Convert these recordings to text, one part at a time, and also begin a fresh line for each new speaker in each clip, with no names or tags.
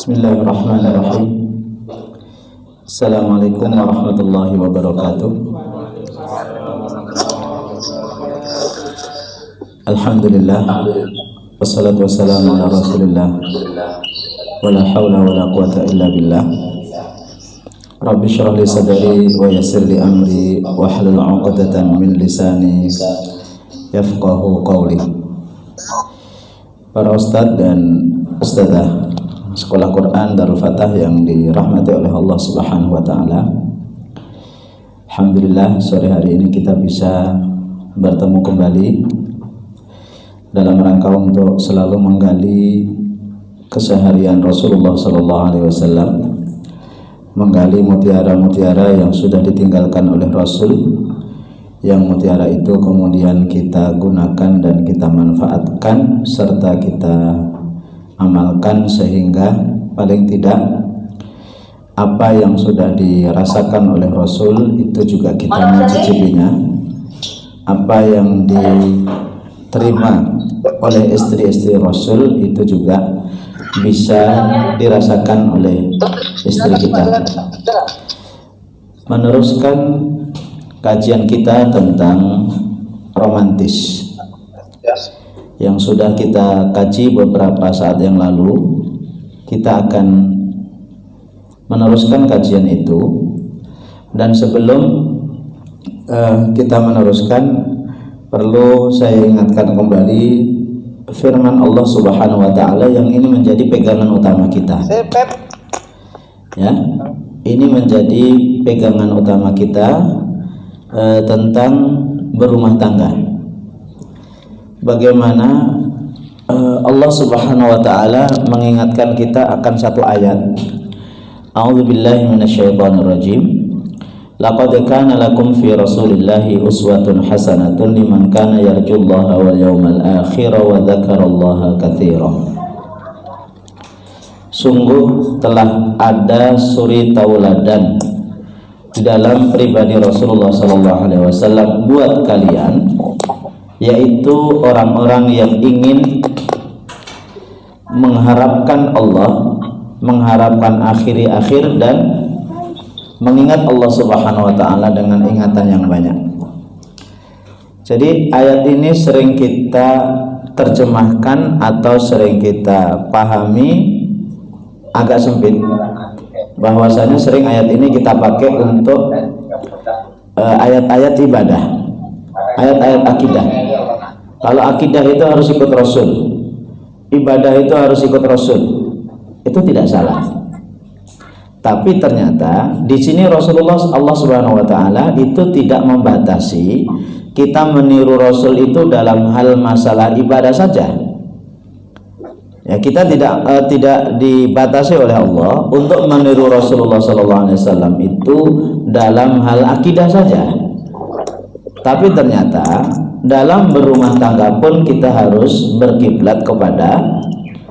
Bismillahirrahmanirrahim. Assalamualaikum warahmatullahi wabarakatuh. Alhamdulillah, wassalatu wassalamu ala rasulillah, wala hawla wala quwata illa billah. Rabbi syrah li sadri wa yassir li amri wa hlul 'uqdatan min lisani yafqahu qawli. Para ustadz dan ustadzah Sekolah Quran Darul Fatah yang dirahmati oleh Allah Subhanahu wa taala. Alhamdulillah, sore hari ini kita bisa bertemu kembali dalam rangka untuk selalu menggali keseharian Rasulullah sallallahu alaihi wasallam, menggali mutiara-mutiara yang sudah ditinggalkan oleh Rasul, yang mutiara itu kemudian kita gunakan dan kita manfaatkan serta kita amalkan, sehingga paling tidak apa yang sudah dirasakan oleh Rasul itu juga kita mencicipinya, apa yang diterima oleh istri-istri Rasul itu juga bisa dirasakan oleh istri kita. Meneruskan kajian kita tentang romantis yang sudah kita kaji beberapa saat yang lalu, kita akan meneruskan kajian itu. Dan sebelum kita meneruskan, perlu saya ingatkan kembali firman Allah Subhanahu wa taala yang ini menjadi pegangan utama kita. Ya, ini menjadi pegangan utama kita tentang berumah tangga. Bagaimana Allah Subhanahu wa taala mengingatkan kita akan satu ayat. A'udzubillahi minasyaitonirrajim. Laqad kana lakum fi Rasulillahi uswatun hasanatun liman kana yarjullaha wal yawmal akhir wa dzakarallaha katsira. Sungguh telah ada suri tauladan di dalam pribadi Rasulullah sallallahu alaihi wasallam buat kalian, yaitu orang-orang yang ingin mengharapkan Allah, mengharapkan akhir dan mengingat Allah Subhanahu wa taala dengan ingatan yang banyak. Jadi ayat ini sering kita terjemahkan atau sering kita pahami agak sempit, bahwasanya sering ayat ini kita pakai untuk ayat-ayat ibadah, ayat-ayat akidah. Kalau akidah itu harus ikut Rasul, ibadah itu harus ikut Rasul, itu tidak salah. Tapi ternyata di sini Rasulullah, Allah Subhanahu wa taala itu tidak membatasi kita meniru Rasul itu dalam hal masalah ibadah saja. Ya, kita tidak dibatasi oleh Allah untuk meniru Rasulullah sallallahu alaihi wasallam itu dalam hal akidah saja. Tapi ternyata dalam berumah tangga pun kita harus berkiblat kepada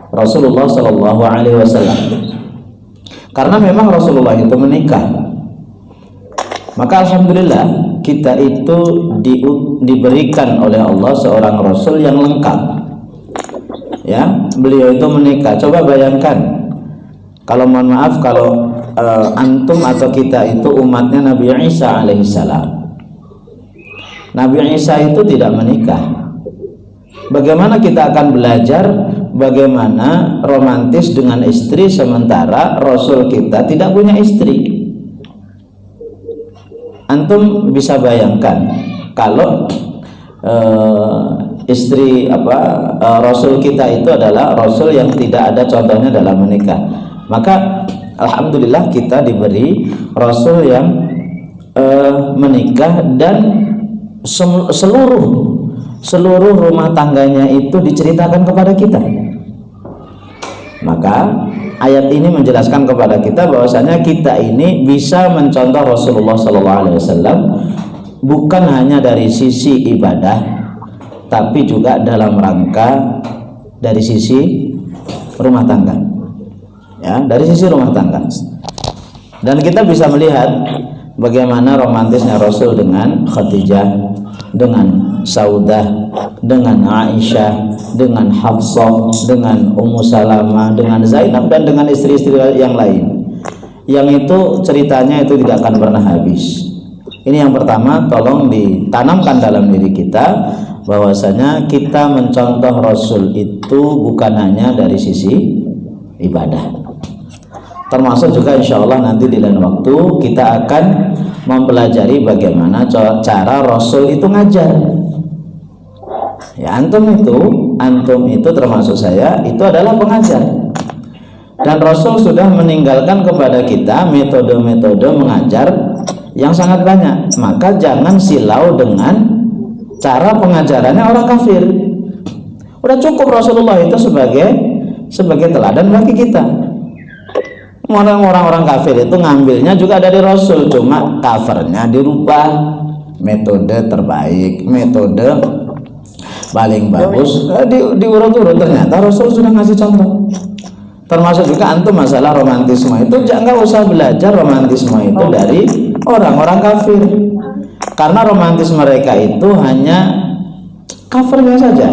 Rasulullah sallallahu alaihi wasallam. Karena memang Rasulullah itu menikah. Maka alhamdulillah kita itu diberikan oleh Allah seorang Rasul yang lengkap. Ya, beliau itu menikah. Coba bayangkan, kalau mohon maaf kalau antum atau kita itu umatnya Nabi Isa alaihissalam. Nabi Isa itu tidak menikah. Bagaimana kita akan belajar bagaimana romantis dengan istri sementara Rasul kita tidak punya istri? Antum bisa bayangkan kalau istri Rasul kita itu adalah Rasul yang tidak ada contohnya dalam menikah. Maka alhamdulillah kita diberi Rasul yang menikah dan seluruh rumah tangganya itu diceritakan kepada kita. Maka ayat ini menjelaskan kepada kita bahwasanya kita ini bisa mencontoh Rasulullah SAW bukan hanya dari sisi ibadah, tapi juga dalam rangka dari sisi rumah tangga. Ya, dari sisi rumah tangga. Dan kita bisa melihat bagaimana romantisnya Rasul dengan Khadijah, dengan Saudah, dengan Aisyah, dengan Hafsah, dengan Ummu Salamah, dengan Zainab, dan dengan istri-istri yang lain. Yang itu ceritanya itu tidak akan pernah habis. Ini yang pertama, tolong ditanamkan dalam diri kita bahwasanya kita mencontoh Rasul itu bukan hanya dari sisi ibadah. Termasuk juga insya Allah nanti di lain waktu kita akan mempelajari bagaimana cara Rasul itu ngajar. Ya, antum itu termasuk saya itu adalah pengajar. Dan Rasul sudah meninggalkan kepada kita metode-metode mengajar yang sangat banyak. Maka jangan silau dengan cara pengajarannya orang kafir. Udah cukup Rasulullah itu sebagai teladan bagi kita. Orang-orang kafir itu ngambilnya juga dari Rasul, cuma covernya dirubah, metode terbaik, metode paling bagus diurut-urut. Ternyata Rasul sudah ngasih contoh. Termasuk juga antum masalah romantisme itu jangan usah belajar romantisme itu dari orang-orang kafir, karena romantis mereka itu hanya covernya saja.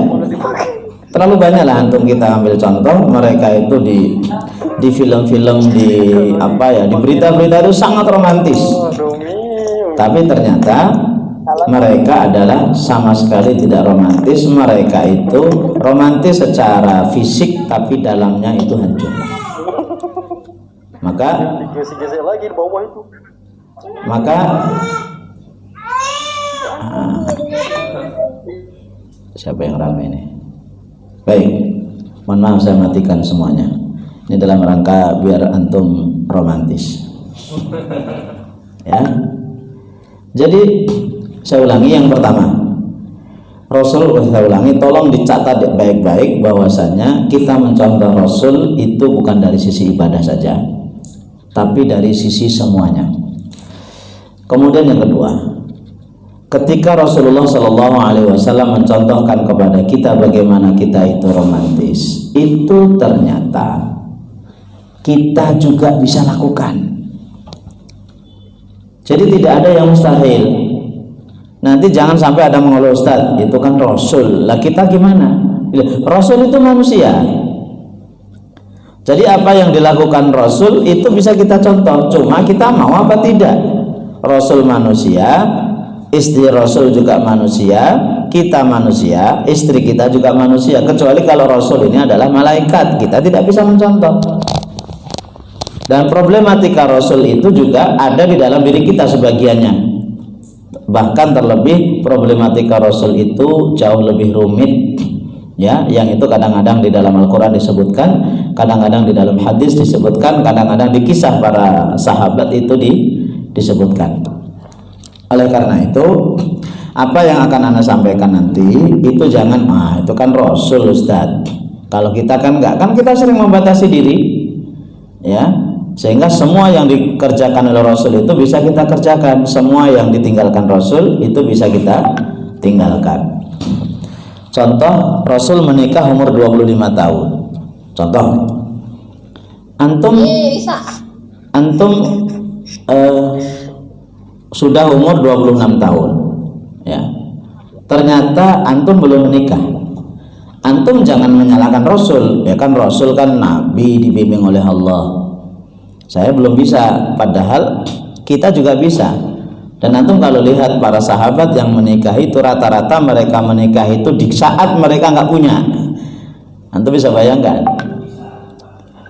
Terlalu banyak lah antum kita ambil contoh mereka itu di film-film, di berita-berita itu sangat romantis, tapi ternyata mereka adalah sama sekali tidak romantis. Mereka itu romantis secara fisik tapi dalamnya itu hancur. Maka siapa yang ramai ini? Baik, mohon maaf saya matikan semuanya. Ini dalam rangka biar antum romantis. Ya. Jadi saya ulangi, yang pertama, Rasul, saya ulangi, tolong dicatat baik-baik bahwasanya kita mencontoh Rasul itu bukan dari sisi ibadah saja, tapi dari sisi semuanya. Kemudian yang kedua, ketika Rasulullah SAW mencontohkan kepada kita bagaimana kita itu romantis, itu ternyata kita juga bisa lakukan. Jadi tidak ada yang mustahil. Nanti jangan sampai ada mengeluh, Ustaz, itu kan Rasul, lah kita gimana? Rasul itu manusia. Jadi apa yang dilakukan Rasul itu bisa kita contoh, cuma kita mau apa tidak. Rasul manusia, istri Rasul juga manusia, kita manusia, istri kita juga manusia. Kecuali kalau Rasul ini adalah malaikat, kita tidak bisa mencontoh. Dan problematika Rasul itu juga ada di dalam diri kita sebagiannya. Bahkan terlebih problematika Rasul itu jauh lebih rumit, ya, yang itu kadang-kadang di dalam Al-Quran disebutkan, kadang-kadang di dalam hadis disebutkan, kadang-kadang di kisah para sahabat itu disebutkan. Oleh karena itu, apa yang akan Anda sampaikan nanti itu jangan, itu kan Rasul, Ustaz. Kalau kita kan enggak, kan kita sering membatasi diri, ya, sehingga semua yang dikerjakan oleh Rasul itu bisa kita kerjakan, semua yang ditinggalkan Rasul itu bisa kita tinggalkan. Contoh, Rasul menikah umur 25 tahun. Contoh, antum sudah umur 26 tahun, ya. Ternyata antum belum menikah. Antum jangan menyalahkan Rasul, ya kan Rasul kan nabi dibimbing oleh Allah. Saya belum bisa, padahal kita juga bisa. Dan antum kalau lihat para sahabat yang menikah itu rata-rata mereka menikah itu di saat mereka nggak punya. Antum bisa bayangkan,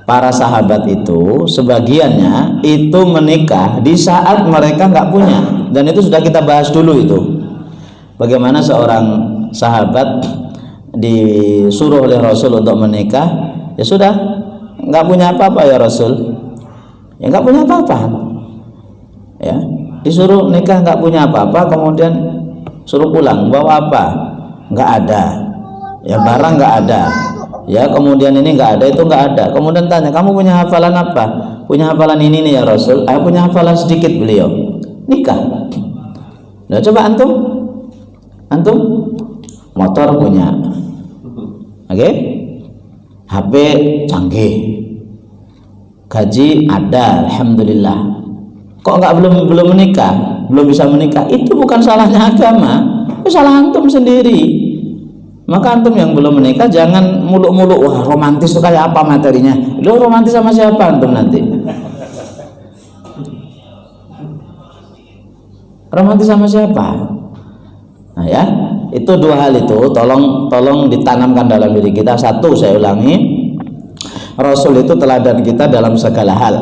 para sahabat itu sebagiannya itu menikah di saat mereka nggak punya. Dan itu sudah kita bahas dulu itu. Bagaimana seorang sahabat disuruh oleh Rasul untuk menikah, ya sudah nggak punya apa-apa ya Rasul. Ya nggak punya apa-apa, ya, disuruh nikah nggak punya apa-apa, kemudian suruh pulang, bawa apa? Nggak ada, ya, barang nggak ada, ya, kemudian ini nggak ada, itu nggak ada. Kemudian tanya, kamu punya hafalan apa? Punya hafalan ini nih ya Rasul. Punya hafalan sedikit beliau. Nikah. Nah, coba antum motor punya, oke, HP canggih, gaji ada, alhamdulillah. Kok belum menikah, belum bisa menikah? Itu bukan salahnya agama. itu salah antum sendiri. Maka antum yang belum menikah jangan muluk-muluk, wah romantis itu kayak apa materinya. Lo romantis sama siapa antum nanti? Romantis sama siapa? Nah ya, itu dua hal itu tolong ditanamkan dalam diri kita. Satu, saya ulangi, Rasul itu teladan kita dalam segala hal.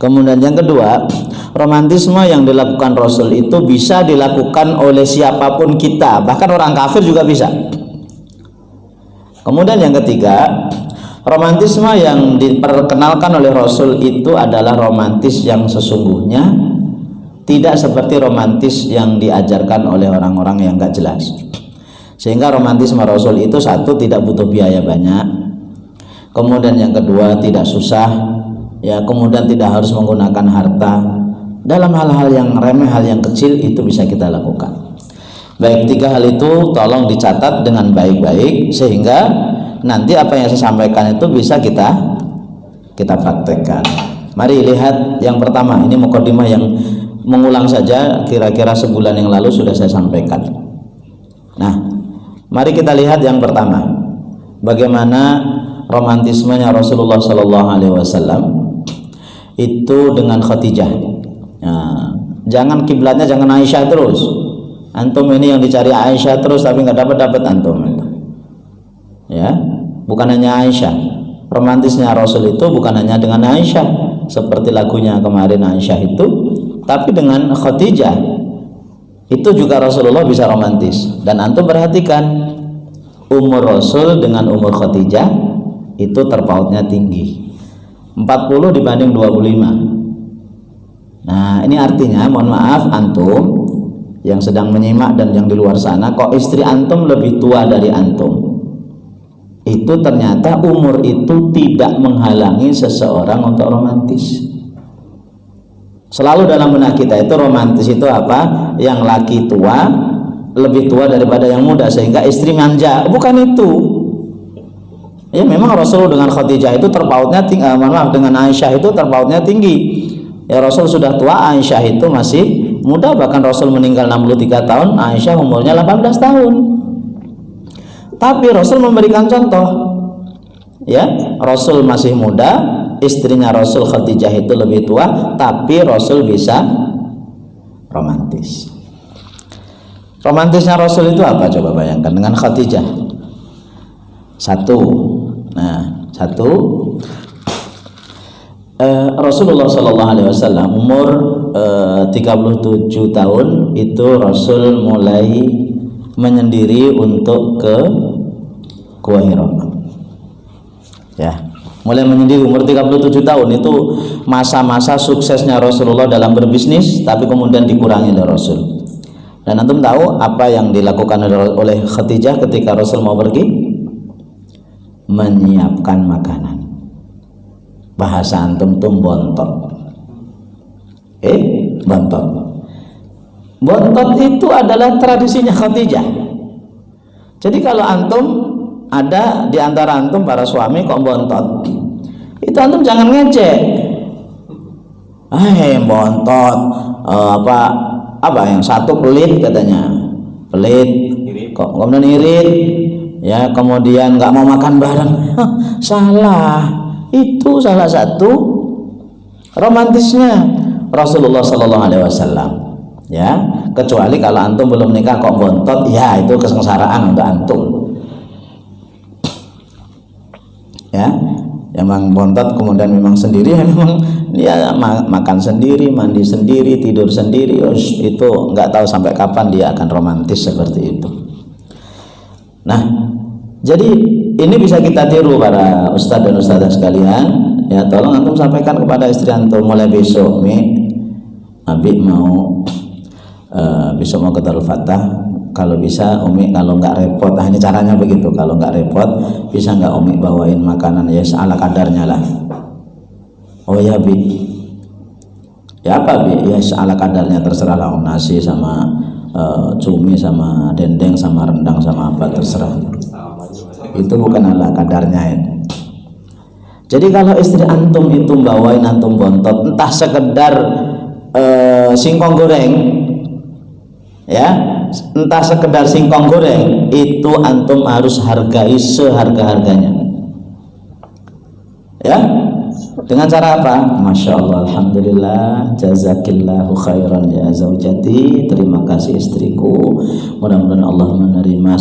Kemudian yang kedua, romantisme yang dilakukan Rasul itu bisa dilakukan oleh siapapun kita, bahkan orang kafir juga bisa. Kemudian yang ketiga, romantisme yang diperkenalkan oleh Rasul itu adalah romantis yang sesungguhnya, tidak seperti romantis yang diajarkan oleh orang-orang yang gak jelas. Sehingga romantisme Rasul itu satu, tidak butuh biaya banyak. Kemudian yang kedua, tidak susah. Ya, kemudian tidak harus menggunakan harta. Dalam hal-hal yang remeh, hal yang kecil itu bisa kita lakukan. Baik, tiga hal itu tolong dicatat dengan baik-baik sehingga nanti apa yang saya sampaikan itu bisa kita praktekkan. Mari lihat yang pertama, ini mukadimah yang mengulang saja, kira-kira sebulan yang lalu sudah saya sampaikan. Nah, mari kita lihat yang pertama, bagaimana romantismenya Rasulullah SAW itu dengan Khadijah. Nah, jangan kiblatnya jangan Aisyah terus. Antum ini yang dicari Aisyah terus tapi nggak dapat antum itu. Ya, bukan hanya Aisyah. Romantisnya Rasul itu bukan hanya dengan Aisyah seperti lagunya kemarin Aisyah itu, tapi dengan Khadijah itu juga Rasulullah bisa romantis. Dan antum perhatikan, umur Rasul dengan umur Khadijah itu terpautnya tinggi, 40 dibanding 25. Nah, ini artinya, mohon maaf antum yang sedang menyimak dan yang di luar sana, kok istri antum lebih tua dari antum, itu ternyata umur itu tidak menghalangi seseorang untuk romantis. Selalu dalam benak kita itu romantis itu apa? Yang laki tua lebih tua daripada yang muda sehingga istri manja. Bukan itu. Ya, memang Rasul dengan Khadijah itu terpautnya tinggi, dengan Aisyah itu terpautnya tinggi. Ya, Rasul sudah tua, Aisyah itu masih muda, bahkan Rasul meninggal 63 tahun, Aisyah umurnya 18 tahun. Tapi Rasul memberikan contoh. Ya, Rasul masih muda, istrinya Rasul Khadijah itu lebih tua, tapi Rasul bisa romantis. Romantisnya Rasul itu apa? Coba bayangkan dengan Khadijah. Satu, Rasulullah SAW umur 37 tahun itu Rasul mulai menyendiri untuk ke Gua Hira. Ya, mulai menyendiri umur 37 tahun itu masa-masa suksesnya Rasulullah dalam berbisnis, tapi kemudian dikurangi oleh Rasul. Dan antum tahu apa yang dilakukan oleh Khadijah ketika Rasul mau pergi? Menyiapkan makanan. Bahasa antum tuh bontot. Bontot. Bontot itu adalah tradisinya Khadijah. Jadi kalau antum ada di antara antum para suami kok bontot, itu antum jangan ngejek. Bontot, apa yang satu pelit katanya, pelit, kok kemudian irit, ya kemudian nggak mau makan bareng. Salah. Itu salah satu romantisnya Rasulullah SAW. Ya, kecuali kalau antum belum nikah kok bontot, ya itu kesengsaraan untuk antum. Ya, memang bontot kemudian memang sendiri, memang dia makan sendiri, mandi sendiri, tidur sendiri, itu nggak tahu sampai kapan dia akan romantis seperti itu. Nah, jadi ini bisa kita tiru para ustadz dan ustadzah sekalian. Ya, tolong antum sampaikan kepada istri antum mulai besok, Abi mau besok mau ke Darul Fatah. Kalau bisa Umi, kalau nggak repot, ini caranya begitu. Kalau nggak repot, bisa nggak Umi bawain makanan ya ala kadarnya lah. Oh ya Bi, ya apa Bi? Ya ala kadarnya, terserah lah, nasi sama cumi sama dendeng sama rendang sama apa terserah. Itu bukan ala kadarnya ya. Jadi kalau istri antum itu bawain antum bontot, entah sekedar singkong goreng, ya, entah sekedar singkong goreng, itu antum harus hargai seharga-harganya, ya. Dengan cara apa? Masya Allah, alhamdulillah, jazakillahu khairan ya zaujati, terima kasih istriku, mudah-mudahan Allah menerima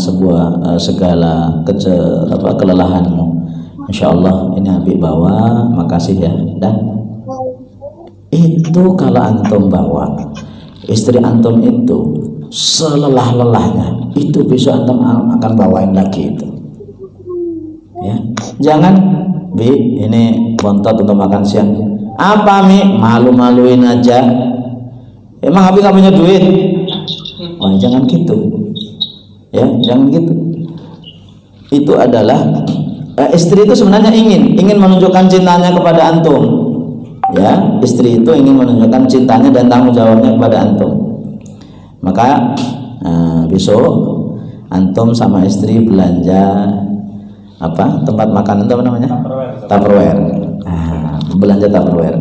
segala kelelahanmu. Insya Allah ini Habib bawa, makasih ya. Dan itu kalau antum bawa, istri antum itu selelah-lelahnya, itu besok antum akan bawain lagi itu, ya. Jangan, Bi, ini bontot untuk makan siang. Apa, Mi? Malu-maluin aja. Emang Abi nggak punya duit? Wah, jangan gitu, ya, jangan gitu. Itu adalah istri itu sebenarnya ingin menunjukkan cintanya kepada antum, ya. Istri itu ingin menunjukkan cintanya dan tanggung jawabnya kepada antum. Maka besok antum sama istri belanja tempat makan itu apa namanya? Tupperware. Belanja Tupperware.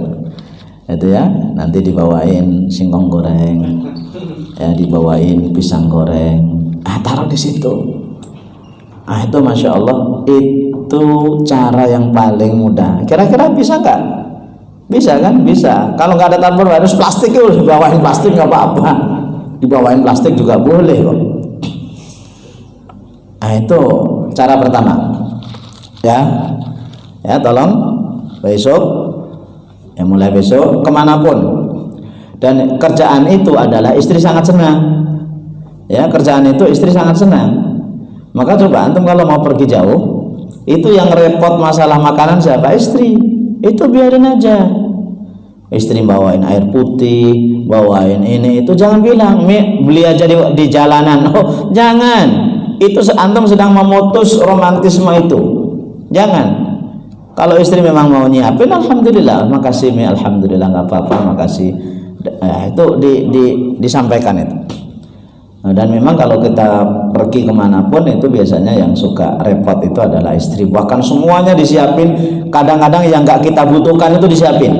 Itu ya, nanti dibawain singkong goreng, ya, dibawain pisang goreng. Taruh di situ. Itu Masya Allah, itu cara yang paling mudah. Kira-kira bisa nggak? Bisa kan? Bisa. Kalau nggak ada Tupperware, harus plastik, ya dibawain plastik nggak apa-apa. Dibawain plastik juga boleh kok. Itu cara pertama. Ya, tolong besok, ya mulai besok kemanapun, dan kerjaan itu adalah istri sangat senang, ya, kerjaan itu istri sangat senang. Maka coba antum kalau mau pergi jauh, itu yang repot masalah makanan siapa? Istri. Itu biarin aja, istri bawain air putih, bawain ini itu, jangan bilang Mi beli aja di jalanan. Oh jangan, itu antum sedang memutus romantisme itu. Jangan. Kalau istri memang mau nyiapin, alhamdulillah, makasih Mi, alhamdulillah, nggak apa-apa, makasih. Itu disampaikan itu. Dan memang kalau kita pergi kemanapun, itu biasanya yang suka repot itu adalah istri. Bahkan semuanya disiapin. Kadang-kadang yang nggak kita butuhkan itu disiapin.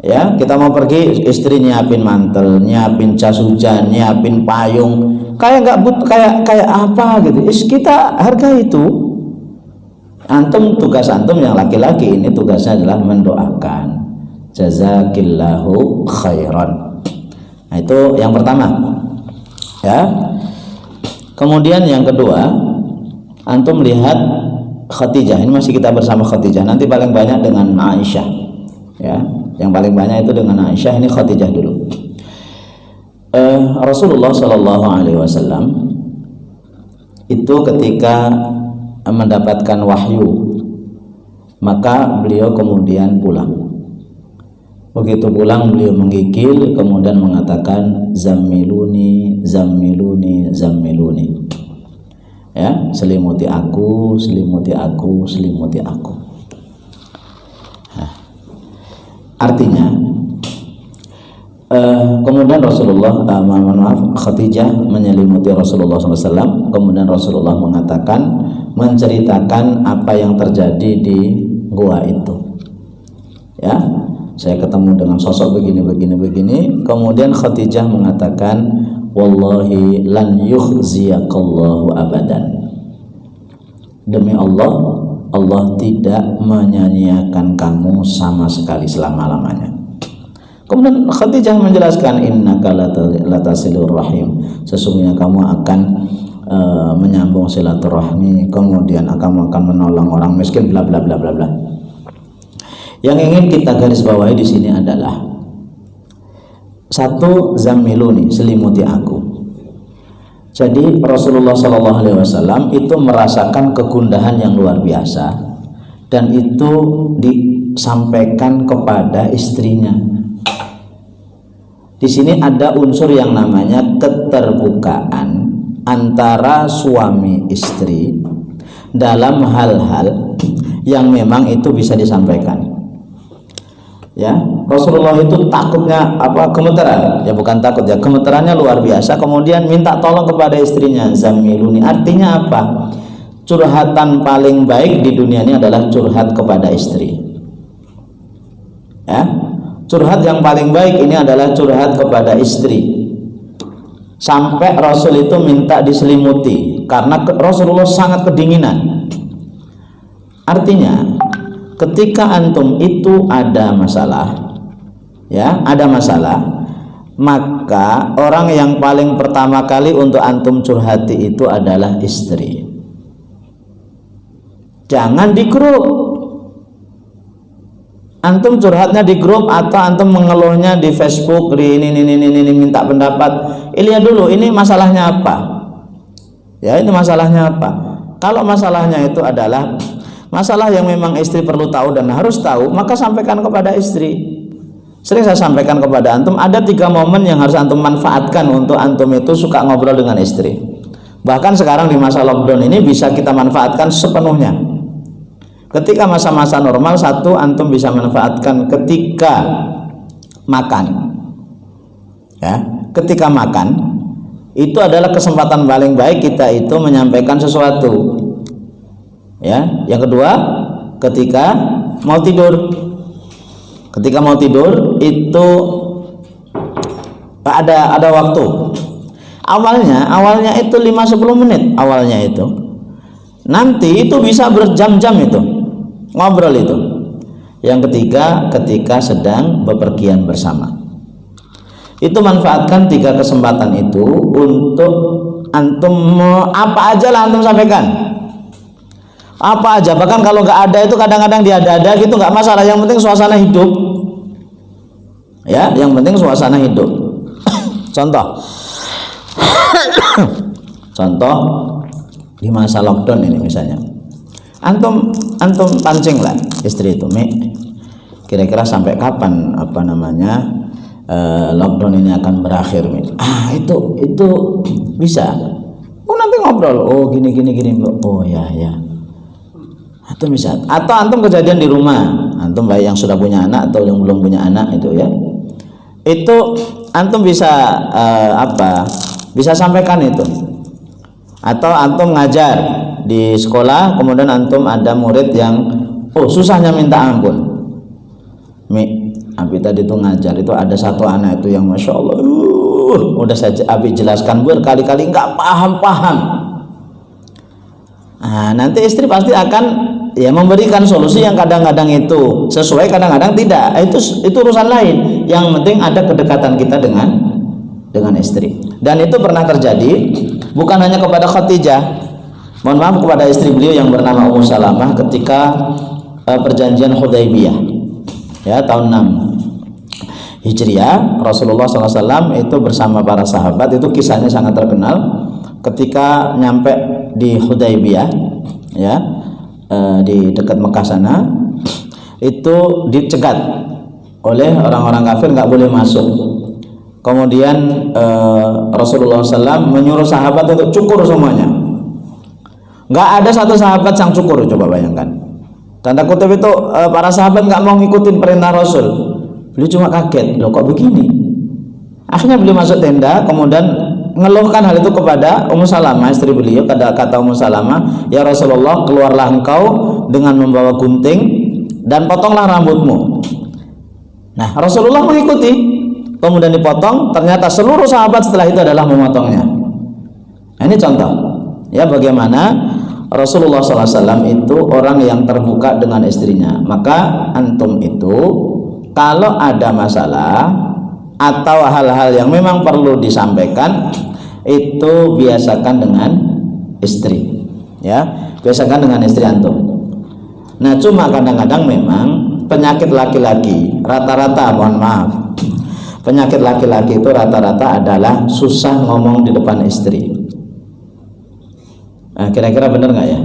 Ya, kita mau pergi, istri nyiapin mantel, nyiapin jas hujan, nyiapin payung. Kayak nggak butuh, kayak apa gitu. Kita hargai itu. Antum, tugas antum yang laki-laki ini tugasnya adalah mendoakan, jazakillahu khairan. Itu yang pertama, ya. Kemudian yang kedua, antum lihat Khadijah. Ini masih kita bersama Khadijah. Nanti paling banyak dengan Aisyah, ya. Yang paling banyak itu dengan Aisyah. Ini Khadijah dulu. Rasulullah Shallallahu Alaihi Wasallam itu ketika mendapatkan wahyu, maka beliau kemudian pulang. Begitu pulang, beliau menggigil, kemudian mengatakan zammiluni, zammiluni, zammiluni, ya, selimuti aku, selimuti aku, selimuti aku. Artinya kemudian Rasulullah Khadijah menyelimuti Rasulullah SAW. Kemudian Rasulullah mengatakan, menceritakan apa yang terjadi di gua itu, ya, saya ketemu dengan sosok begini. Kemudian Khadijah mengatakan, wallahi lan yukhziyakallahu abadan, demi Allah, Allah tidak menyanyiakan kamu sama sekali selama-lamanya. Kemudian Khadijah menjelaskan, innaka latasilur rahim, sesungguhnya kamu akan menyambung silaturahmi, kemudian kamu akan menolong orang miskin, bla bla bla bla bla. Yang ingin kita garis bawahi di sini adalah satu, zammiluni, selimuti aku. Jadi Rasulullah SAW itu merasakan kegundahan yang luar biasa, dan itu disampaikan kepada istrinya. Di sini ada unsur yang namanya keterbukaan antara suami istri dalam hal-hal yang memang itu bisa disampaikan. Ya, Rasulullah itu takutnya gemeteran, ya bukan takut ya, gemeterannya luar biasa. Kemudian minta tolong kepada istrinya, zammiluni. Artinya apa? Curhatan paling baik di dunia ini adalah curhat kepada istri. Ya, curhat yang paling baik ini adalah curhat kepada istri. sampai Rasul itu minta diselimuti karena Rasulullah sangat kedinginan. Artinya ketika antum itu ada masalah, ya, ada masalah, maka orang yang paling pertama kali untuk antum curhati itu adalah istri. Jangan di grup. Antum curhatnya di grup atau antum mengeluhnya di Facebook, di ini minta pendapat. Lihat dulu ini masalahnya apa. Ya, ini masalahnya apa. Kalau masalahnya itu adalah masalah yang memang istri perlu tahu dan harus tahu, maka sampaikan kepada istri. Sering saya sampaikan kepada antum, ada 3 momen yang harus antum manfaatkan untuk antum itu suka ngobrol dengan istri. Bahkan sekarang di masa lockdown ini bisa kita manfaatkan sepenuhnya. Ketika masa-masa normal, satu, antum bisa manfaatkan ketika makan. Ya, ketika makan itu adalah kesempatan paling baik kita itu menyampaikan sesuatu. Ya, yang kedua, ketika mau tidur. Ketika mau tidur itu ada waktu. Awalnya itu 5-10 menit awalnya itu. Nanti itu bisa berjam-jam itu ngobrol itu. Yang ketiga, ketika sedang bepergian bersama. Itu manfaatkan 3 kesempatan itu untuk antum apa aja lah antum sampaikan. Apa aja, bahkan kalau nggak ada itu kadang-kadang diada-ada gitu nggak masalah. Yang penting suasana hidup. Ya, yang penting suasana hidup. Contoh, contoh di masa lockdown ini misalnya. Antum pancing lah istri itu, kira-kira sampai kapan lockdown ini akan berakhir, itu bisa. Oh nanti ngobrol, oh gini, oh ya. Atau bisa, atau antum kejadian di rumah, antum baik yang sudah punya anak atau yang belum punya anak itu ya, itu antum bisa bisa sampaikan itu. Atau antum ngajar di sekolah, kemudian antum ada murid yang susahnya minta ampun. Abi tadi itu ngajar itu ada satu anak itu yang masya Allah, udah saja Abi jelaskan berkali-kali nggak paham. Nah, nanti istri pasti akan ya memberikan solusi yang kadang-kadang itu sesuai, kadang-kadang tidak. Itu urusan lain. Yang penting ada kedekatan kita dengan istri. Dan itu pernah terjadi bukan hanya kepada Khadijah, mohon maaf, kepada istri beliau yang bernama Ummu Salamah ketika perjanjian Hudaybiyah ya tahun 6 Hijriah. Rasulullah SAW itu bersama para sahabat, itu kisahnya sangat terkenal. Ketika nyampe di Hudaybiyah ya, di dekat Mekah sana, itu dicegat oleh orang-orang kafir, nggak boleh masuk. Kemudian Rasulullah SAW menyuruh sahabat untuk cukur semuanya. Nggak ada satu sahabat yang cukur, coba bayangkan. Tanda kutip itu para sahabat nggak mau ngikutin perintah Rasul. Beliau cuma kaget, loh kok begini. Akhirnya beliau masuk tenda, kemudian mengeluhkan hal itu kepada Ummu Salamah, istri beliau. Kata Ummu Salamah, ya Rasulullah, keluarlah engkau dengan membawa gunting dan potonglah rambutmu. Nah, Rasulullah mengikuti, kemudian dipotong. Ternyata seluruh sahabat setelah itu adalah memotongnya. Nah, ini contoh ya bagaimana Rasulullah SAW itu orang yang terbuka dengan istrinya. Maka antum itu kalau ada masalah atau hal-hal yang memang perlu disampaikan, itu biasakan dengan istri ya, biasakan dengan istri antum. Nah, cuma kadang-kadang memang penyakit laki-laki rata-rata, mohon maaf, penyakit laki-laki itu rata-rata adalah susah ngomong di depan istri. Nah, kira-kira benar nggak ya?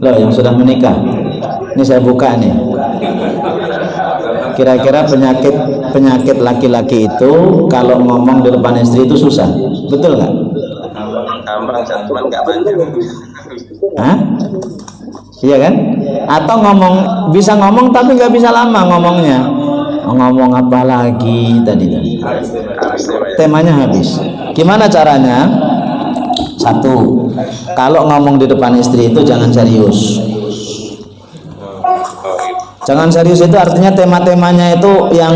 Loh, yang sudah menikah, ini saya buka nih. Kira-kira penyakit laki-laki itu kalau ngomong di depan istri itu susah, betul nggak?
Cuman nggak panjang.
Iya kan? Atau bisa ngomong tapi nggak bisa lama ngomongnya. Ngomong apa lagi tadi? Temanya habis. Gimana caranya? Satu, kalau ngomong di depan istri itu jangan serius. Jangan serius itu artinya tema-temanya itu yang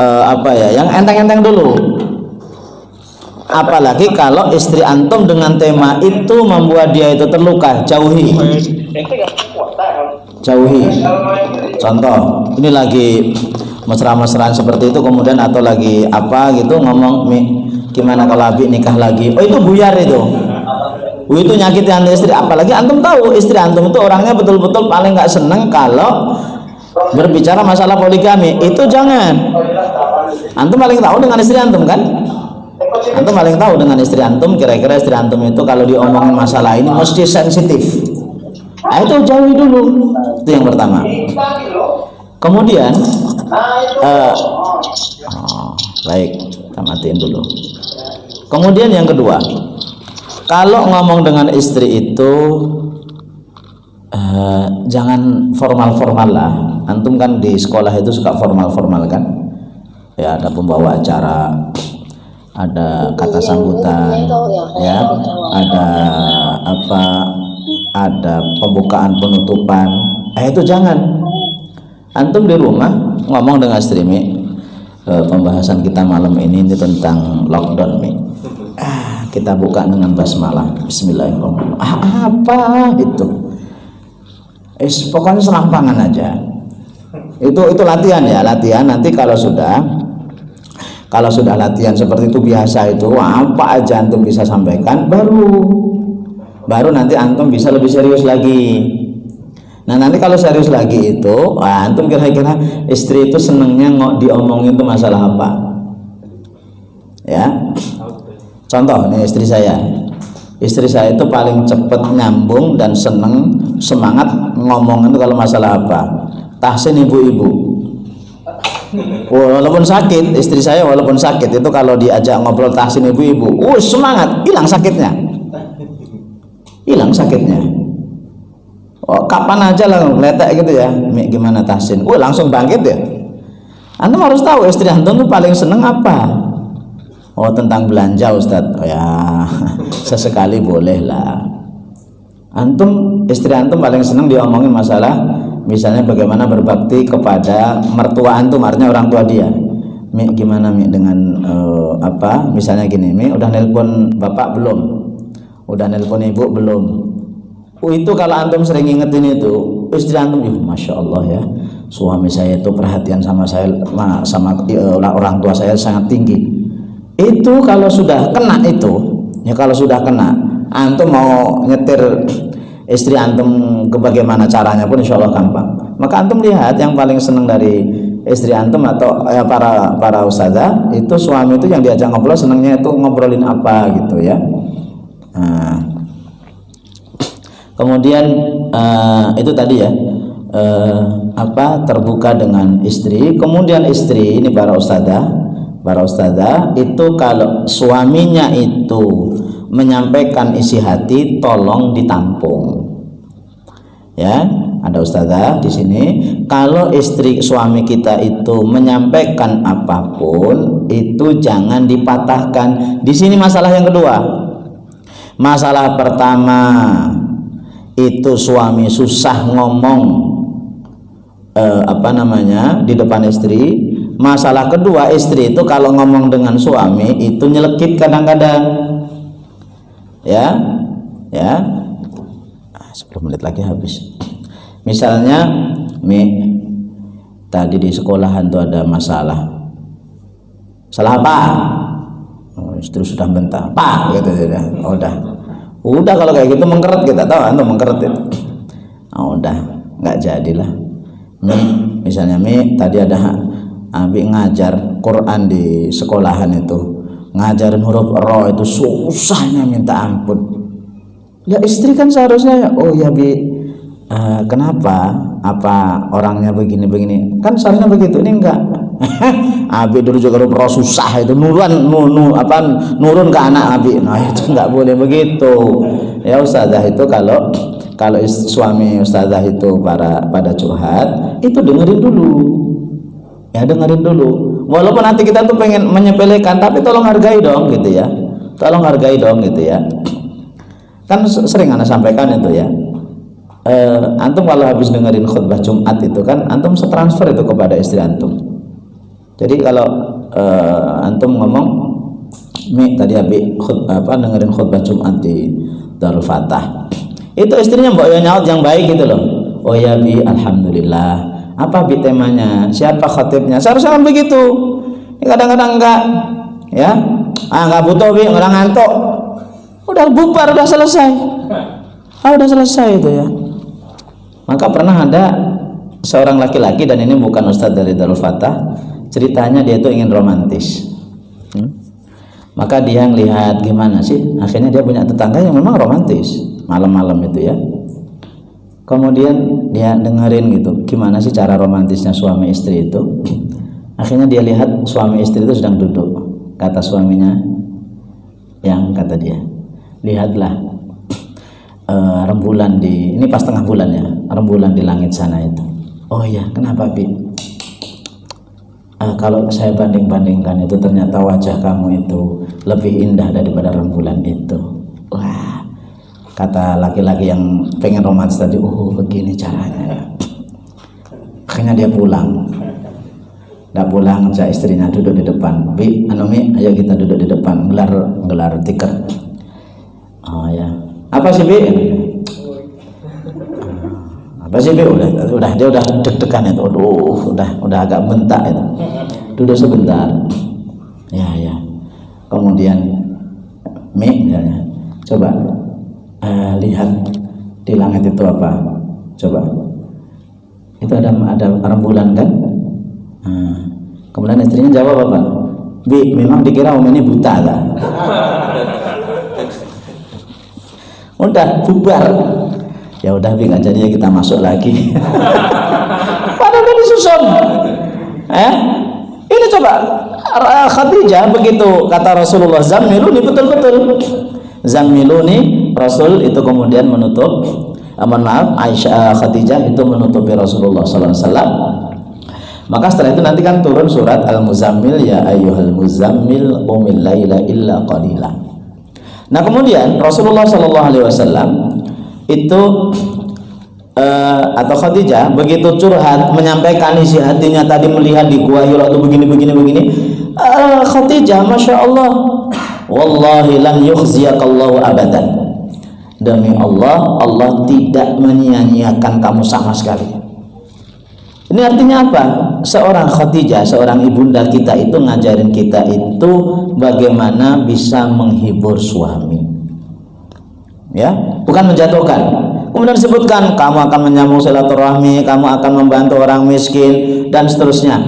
apa ya, yang enteng-enteng dulu. Apalagi kalau istri antum dengan tema itu membuat dia itu terluka, jauhi. Jauhi. Contoh, ini lagi mesra-mesraan seperti itu, kemudian atau lagi apa gitu ngomong, gimana kalau Abi nikah lagi? Oh itu buyar itu. Oh, itu nyakitin istri. Apalagi antum tahu istri antum itu orangnya betul-betul paling nggak seneng kalau berbicara masalah poligami. Itu jangan. Antum paling tahu dengan istri antum kan? Antum paling tahu dengan istri antum, kira-kira istri antum itu kalau diomongin masalah ini mesti sensitif. Nah, itu jauhi dulu. Itu yang pertama. Kemudian baik, kita matiin dulu. Kemudian yang kedua, kalau ngomong dengan istri itu jangan formal-formal lah. Antum kan di sekolah itu suka formal-formal kan? Ya, ada pembawa acara, ada kata sambutan, ya, ada apa, ada pembukaan penutupan. Itu jangan. Antum di rumah ngomong dengan istri, pembahasan kita malam ini tentang lockdown, kita buka dengan basmalah, bismillahirrahmanirrahim. Apa itu? Pokoknya selampangan aja. Itu latihan ya, latihan. Nanti kalau sudah latihan seperti itu biasa, itu apa aja antum bisa sampaikan, baru nanti antum bisa lebih serius lagi. Nah, nanti kalau serius lagi itu, antum kira-kira istri itu senengnya diomongin itu masalah apa? Ya. Contoh nih, istri saya itu paling cepet nyambung dan semangat ngomong itu kalau masalah apa? Tahsin ibu-ibu. Walaupun sakit, istri saya walaupun sakit itu kalau diajak ngobrol tahsin ibu-ibu, semangat, hilang sakitnya. Kapan aja lah ngeletek gitu ya, gimana tahsin, langsung bangkit ya. Antum harus tahu istri antum tuh paling seneng apa. Tentang belanja Ustadz. Ya sesekali boleh lah. Istri antum paling seneng diomongin masalah misalnya bagaimana berbakti kepada mertua antum, artinya orang tua dia. Gimana dengan misalnya gini, udah nelpon bapak belum? Udah nelpon ibu belum? Itu kalau antum sering ingetin itu, istri antum, masya Allah ya, suami saya itu perhatian sama saya, sama orang tua saya sangat tinggi. Itu kalau sudah kena itu, ya kalau sudah kena, antum mau nyetir istri antum ke bagaimana caranya pun insya Allah gampang. Maka antum lihat yang paling seneng dari istri antum atau para ustazah itu, suami itu yang diajak ngobrol senengnya itu ngobrolin apa gitu ya. Kemudian itu tadi ya, terbuka dengan istri. Kemudian istri ini para ustadzah itu kalau suaminya itu menyampaikan isi hati, tolong ditampung. Ya, ada ustadzah di sini. Kalau suami kita itu menyampaikan apapun itu jangan dipatahkan. Di sini masalah yang kedua. Masalah pertama itu suami susah ngomong di depan istri. Masalah kedua, istri itu kalau ngomong dengan suami itu nyelekit kadang-kadang. Ya 10 menit lagi habis. Misalnya tadi di sekolahan tuh ada masalah apa? Istri sudah bentar, Pak, gitu ya. Udah kalau kayak gitu mengkeret, kita tahu antum mengkeret itu. Udah nggak jadilah. Misalnya tadi ada Abi ngajar Quran di sekolahan itu, ngajarin huruf ro itu susahnya minta ampun. Ya istri kan seharusnya kenapa? Apa orangnya begini? Kan seharusnya begitu, ini enggak. Abi dulu juga huruf ro susah itu, nurun ke anak Abi. Nah itu enggak boleh begitu. Ya ustazah itu kalau suami ustazah itu pada curhat itu dengerin dulu. Walaupun nanti kita tuh pengen menyepelekan, tapi tolong hargai dong gitu ya. Kan sering anak sampaikan itu ya. Antum kalau habis dengerin khutbah Jumat itu kan antum setransfer itu kepada istri antum. Jadi kalau antum ngomong, Mi tadi abi dengerin khutbah Jumat di Darul Fatah, itu istrinya mbok yo nyaut yang baik gitu loh. Oh ya Bi, alhamdulillah. Apa Bi temanya? Siapa khatibnya? Seharusnya kan begitu. Kadang-kadang enggak, ya. Enggak butuh Bi, orang ngantuk. Udah bubar, udah selesai. Udah selesai itu ya. Maka pernah ada seorang laki-laki, dan ini bukan ustadz dari Darul Fatah, ceritanya dia itu ingin romantis. Maka dia ngelihat gimana sih, akhirnya dia punya tetangga yang memang romantis malam-malam itu ya. Kemudian dia dengerin gitu, gimana sih cara romantisnya suami istri itu. Akhirnya dia lihat suami istri itu sedang duduk. Kata suaminya, yang kata dia, lihatlah rembulan ini pas tengah bulan ya, rembulan di langit sana itu. Oh iya, kenapa Bi? Kalau saya banding-bandingkan itu, ternyata wajah kamu itu lebih indah daripada rembulan itu. Wah, kata laki-laki yang pengen romantis tadi, begini caranya. Akhirnya dia pulang. Nggak pulang, aja istrinya duduk di depan. Bi, Mi, ayo kita duduk di depan, gelar tikar. Oh ya, apa sih Bi? Apa sih Bi? Udah dia udah deg-degan itu. Udah agak bentak itu. Duduk sebentar. Ya. Kemudian Mi misalnya, coba lihat di langit itu apa? Coba. Itu ada rembulan kan? Kemudian istrinya jawab apa? Bi, memang dikira ini buta lah. Udah bubar. Ya udah Bi, nggak jadi, kita masuk lagi. Padahal udah disusun. Ini coba Khadijah begitu kata Rasulullah, zammiluni, betul-betul zammiluni. Rasul itu kemudian menutup, Aisyah Khadijah itu menutupi Rasulullah SAW. Maka setelah itu nanti kan turun surat Al-Muzammil, ya ayyuhal muzammil qumil laila illa qalila. Nah kemudian Rasulullah SAW itu atau Khadijah begitu curhat, menyampaikan isi hatinya tadi, melihat di Gua Hira itu begini. Khadijah, masya Allah, wallahi lan yukhziyakallahu abadan. Demi Allah, Allah tidak menyia-nyiakan kamu sama sekali. Ini artinya apa? Seorang Khadijah, seorang ibunda kita itu ngajarin kita itu bagaimana bisa menghibur suami. Ya, bukan menjatuhkan. Kemudian disebutkan kamu akan menyambung silaturahmi, kamu akan membantu orang miskin, dan seterusnya.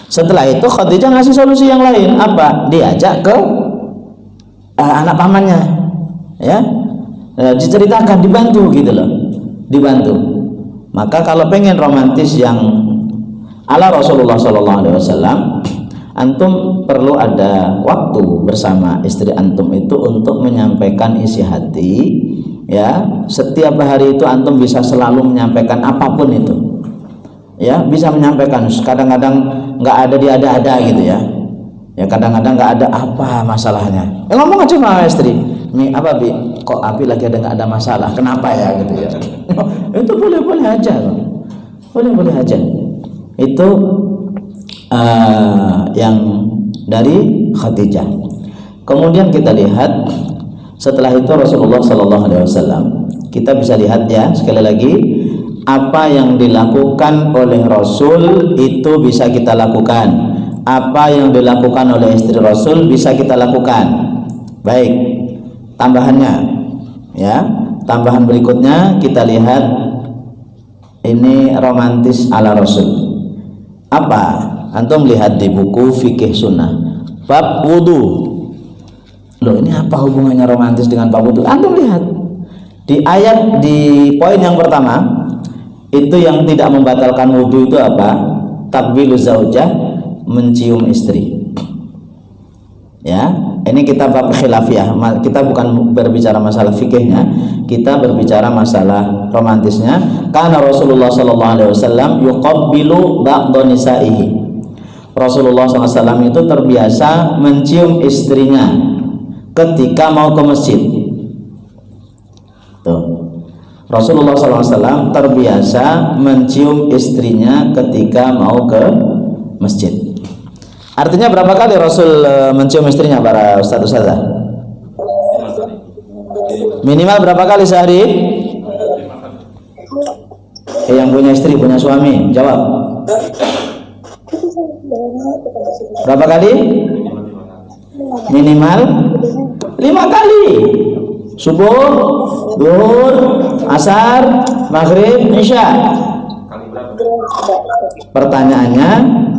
Setelah itu Khadijah ngasih solusi yang lain. Apa? Diajak ke anak pamannya, ya, diceritakan, dibantu gitu loh, dibantu. Maka kalau pengen romantis yang ala Rasulullah SAW, antum perlu ada waktu bersama istri antum itu untuk menyampaikan isi hati. Ya, setiap hari itu antum bisa selalu menyampaikan apapun itu. Ya, bisa menyampaikan. Kadang-kadang nggak ada diada-ada gitu ya. Ya, kadang-kadang nggak ada apa masalahnya. Ngomong aja sama istri. Nih apa Bi? Kok Abi lagi nggak ada masalah? Kenapa ya gitu ya? Itu boleh-boleh aja. Boleh-boleh aja. Itu yang dari Khadijah. Kemudian kita lihat setelah itu Rasulullah SAW. Kita bisa lihat ya, sekali lagi, apa yang dilakukan oleh Rasul itu bisa kita lakukan. Apa yang dilakukan oleh istri Rasul bisa kita lakukan. Baik, tambahannya ya, tambahan berikutnya kita lihat, ini romantis ala Rasul. Apa? Antum lihat di buku fikih sunnah bab wudu. Loh, ini apa hubungannya romantis dengan bab wudu? Antum lihat di ayat, di poin yang pertama itu, yang tidak membatalkan wudu itu apa? Takbilu zaujah, mencium istri. Ya, ini kita bab khilafiyah. Kita bukan berbicara masalah fikihnya, kita berbicara masalah romantisnya. Karena Rasulullah SAW yuqabbilu ba'da nisaihi. Rasulullah SAW itu terbiasa mencium istrinya ketika mau ke masjid. Tuh, Rasulullah SAW terbiasa mencium istrinya ketika mau ke masjid. Artinya berapa kali Rasul mencium istrinya para ustadz-ustadzah? Minimal berapa kali sehari? Yang punya istri, punya suami, jawab. Berapa kali? Minimal 5 kali. Subuh, zuhur, asar, maghrib, isya. Pertanyaannya,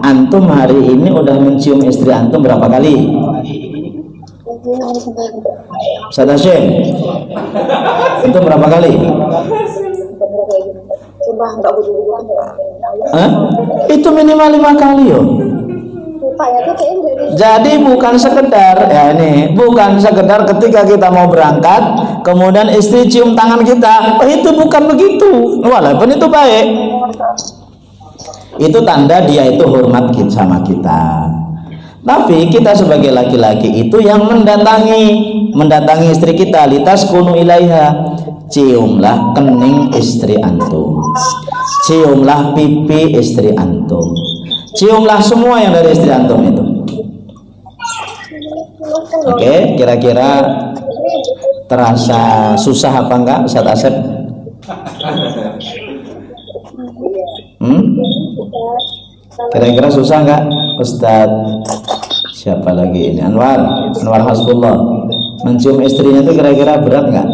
antum hari ini udah mencium istri antum berapa kali? Ustaz Hashim, itu berapa kali? Itu minimal 5 kali yo. Jadi bukan sekedar bukan sekedar ketika kita mau berangkat kemudian istri cium tangan kita, itu bukan begitu. Walaupun itu baik, itu tanda dia itu hormat sama kita. Tapi kita sebagai laki-laki itu yang mendatangi istri kita, litaskunu ilaiha, ciumlah kening istri antum, ciumlah pipi istri antum, ciumlah semua yang dari istri antum itu. Oke, kira-kira terasa susah apa enggak Ustaz Asep? Kira-kira susah enggak Ustaz? Siapa lagi ini? Anwar Hasbullah. Mencium istrinya itu kira-kira berat enggak?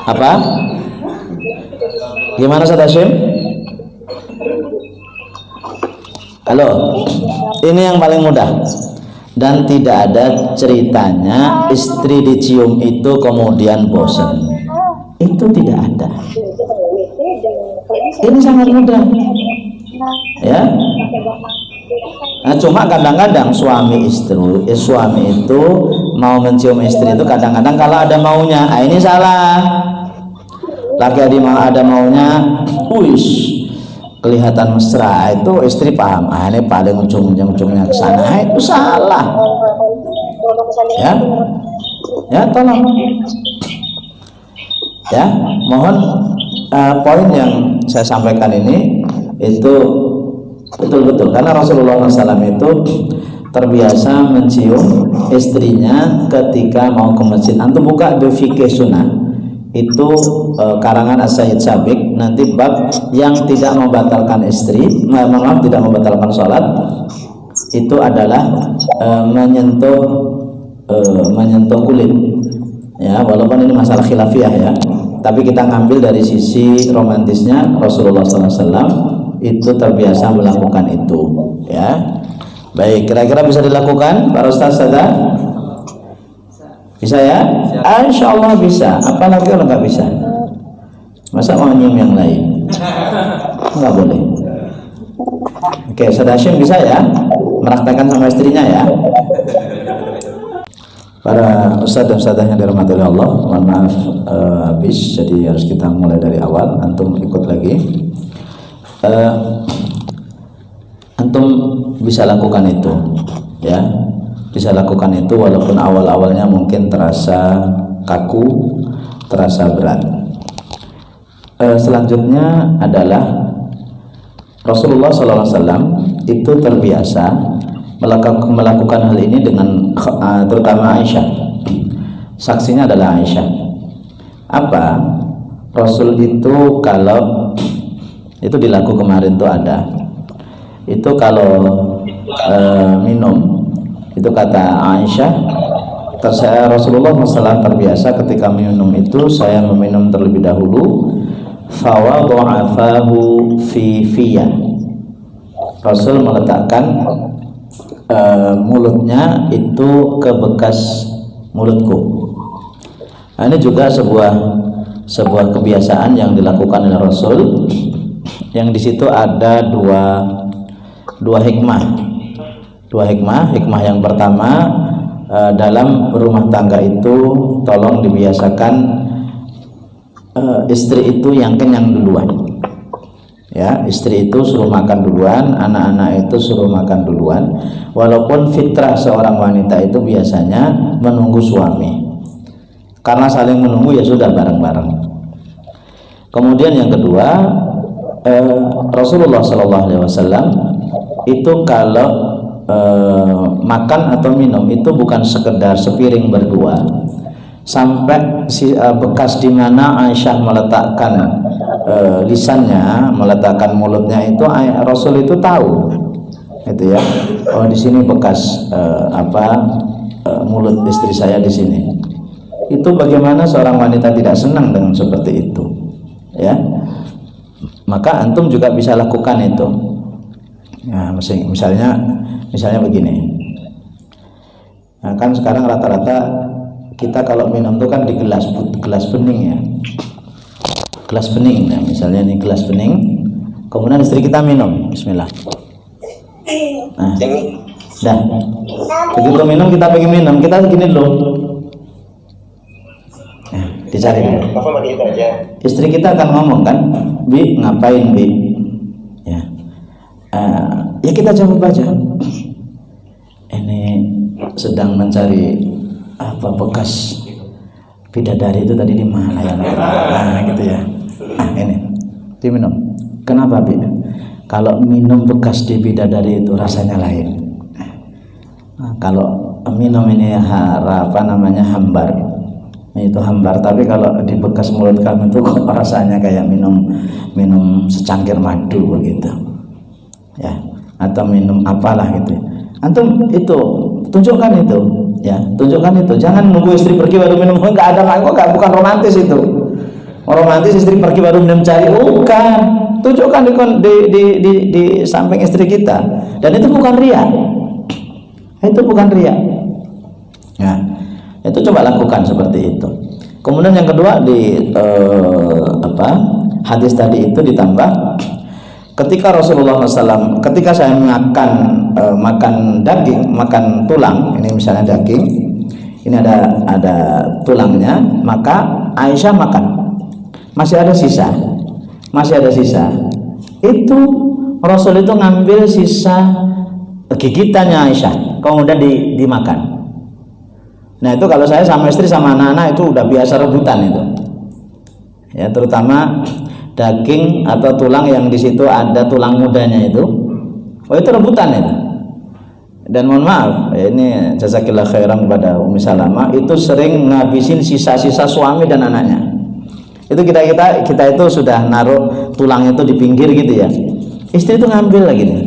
Apa? Gimana Ustaz Hashim? Halo, ini yang paling mudah dan tidak ada ceritanya istri dicium itu kemudian bosan. Itu tidak ada. Ini sangat mudah, ya. Nah, cuma kadang-kadang suami itu mau mencium istri itu kadang-kadang kalau ada maunya, ini salah. Lagi ada maunya, kelihatan mesra, itu istri paham, ini paling ujungnya ke sana, itu salah. Ya, tolong. Ya, mohon poin yang saya sampaikan ini itu betul-betul karena Rasulullah SAW itu terbiasa mencium istrinya ketika mau ke masjid. Antum buka di fikih sunnah itu karangan As-Sayyid Sabiq, nanti bab yang tidak membatalkan tidak membatalkan sholat itu adalah menyentuh kulit, ya, walaupun ini masalah khilafiyah ya, tapi kita ngambil dari sisi romantisnya. Rasulullah SAW itu terbiasa melakukan itu, ya. Baik, kira-kira bisa dilakukan para ustaz saja? Bisa ya? Insya Allah bisa. Apalagi kalau nggak bisa, masa mau nyium yang lain? Nggak boleh. Oke, Ustaz Hashim bisa ya meraktakan sama istrinya ya. Para ustaz dan ustazah yang dirahmati oleh Allah, mohon maaf habis, jadi harus kita mulai dari awal. Antum ikut lagi. Antum bisa lakukan itu, ya. Bisa lakukan itu walaupun awal-awalnya mungkin terasa kaku, terasa berat. Selanjutnya adalah Rasulullah SAW itu terbiasa melakukan hal ini dengan terutama Aisyah. Saksinya adalah Aisyah. Apa? Rasul itu kalau itu dilaku kemarin tuh ada. Itu kalau minum, itu kata Aisyah, Rasulullah SAW terbiasa ketika minum itu saya meminum terlebih dahulu, fawadha'a fahu fi fiyya. Rasul meletakkan mulutnya itu ke bekas mulutku. Nah, ini juga sebuah kebiasaan yang dilakukan oleh Rasul, yang di situ ada dua hikmah. Hikmah yang pertama, dalam berumah tangga itu tolong dibiasakan istri itu yang kenyang duluan, ya. Istri itu suruh makan duluan, anak-anak itu suruh makan duluan, walaupun fitrah seorang wanita itu biasanya menunggu suami, karena saling menunggu ya sudah bareng-bareng. Kemudian yang kedua, Rasulullah Shallallahu Alaihi Wasallam itu kalau makan atau minum itu bukan sekedar sepiring berdua, sampai bekas di mana Aisyah meletakkan lisannya, meletakkan mulutnya itu Rasul itu tahu, itu ya. Oh, di sini bekas mulut istri saya di sini. Itu bagaimana seorang wanita tidak senang dengan seperti itu, ya. Maka antum juga bisa lakukan itu. Nah, misalnya begini. Nah, kan sekarang rata-rata kita kalau minum itu kan di gelas bening ya. Gelas bening. Nah, misalnya ini gelas bening. Kemudian istri kita minum. Bismillah. Nah, dah. Begitu minum kita pengen minum, kita gini dulu. Nah, dicari dulu. Istri kita akan ngomong kan, Bi, ngapain Bi? Ya, ya kita jawab aja. Ini sedang mencari bekas bidadari itu tadi di mana ya? Nah, gitu ya. Nah, ini diminum. Kenapa Bi? Kalau minum bekas di bidadari itu rasanya lain. Nah, kalau minum ini hambar. Itu hambar, tapi kalau di bekas mulut kamu itu kok rasanya kayak minum secangkir madu begitu ya, atau minum apalah gitu. Antum itu tunjukkan itu ya, tunjukkan itu. Jangan nunggu istri pergi baru minum. Enggak ada, bukan romantis itu. Romantis istri pergi baru minum cari, bukan. Tunjukkan di samping istri kita, dan itu bukan riya. Itu bukan riya ya. Itu coba lakukan seperti itu. Kemudian yang kedua di hadis tadi itu ditambah, ketika Rasulullah SAW, ketika saya makan daging, makan tulang, ini misalnya daging, ini ada tulangnya, maka Aisyah makan, masih ada sisa, itu Rasul itu ngambil sisa gigitannya Aisyah, kemudian dimakan. Nah, itu kalau saya sama istri sama anak-anak itu udah biasa rebutan itu. Ya, terutama daging atau tulang yang di situ ada tulang mudanya itu. Oh, itu rebutan itu. Dan mohon maaf, ini jazakillah khairan kepada Umi Salamah, itu sering ngabisin sisa-sisa suami dan anaknya. Itu kita itu sudah naruh tulang itu di pinggir gitu ya. Istri itu ngambil lagi nih.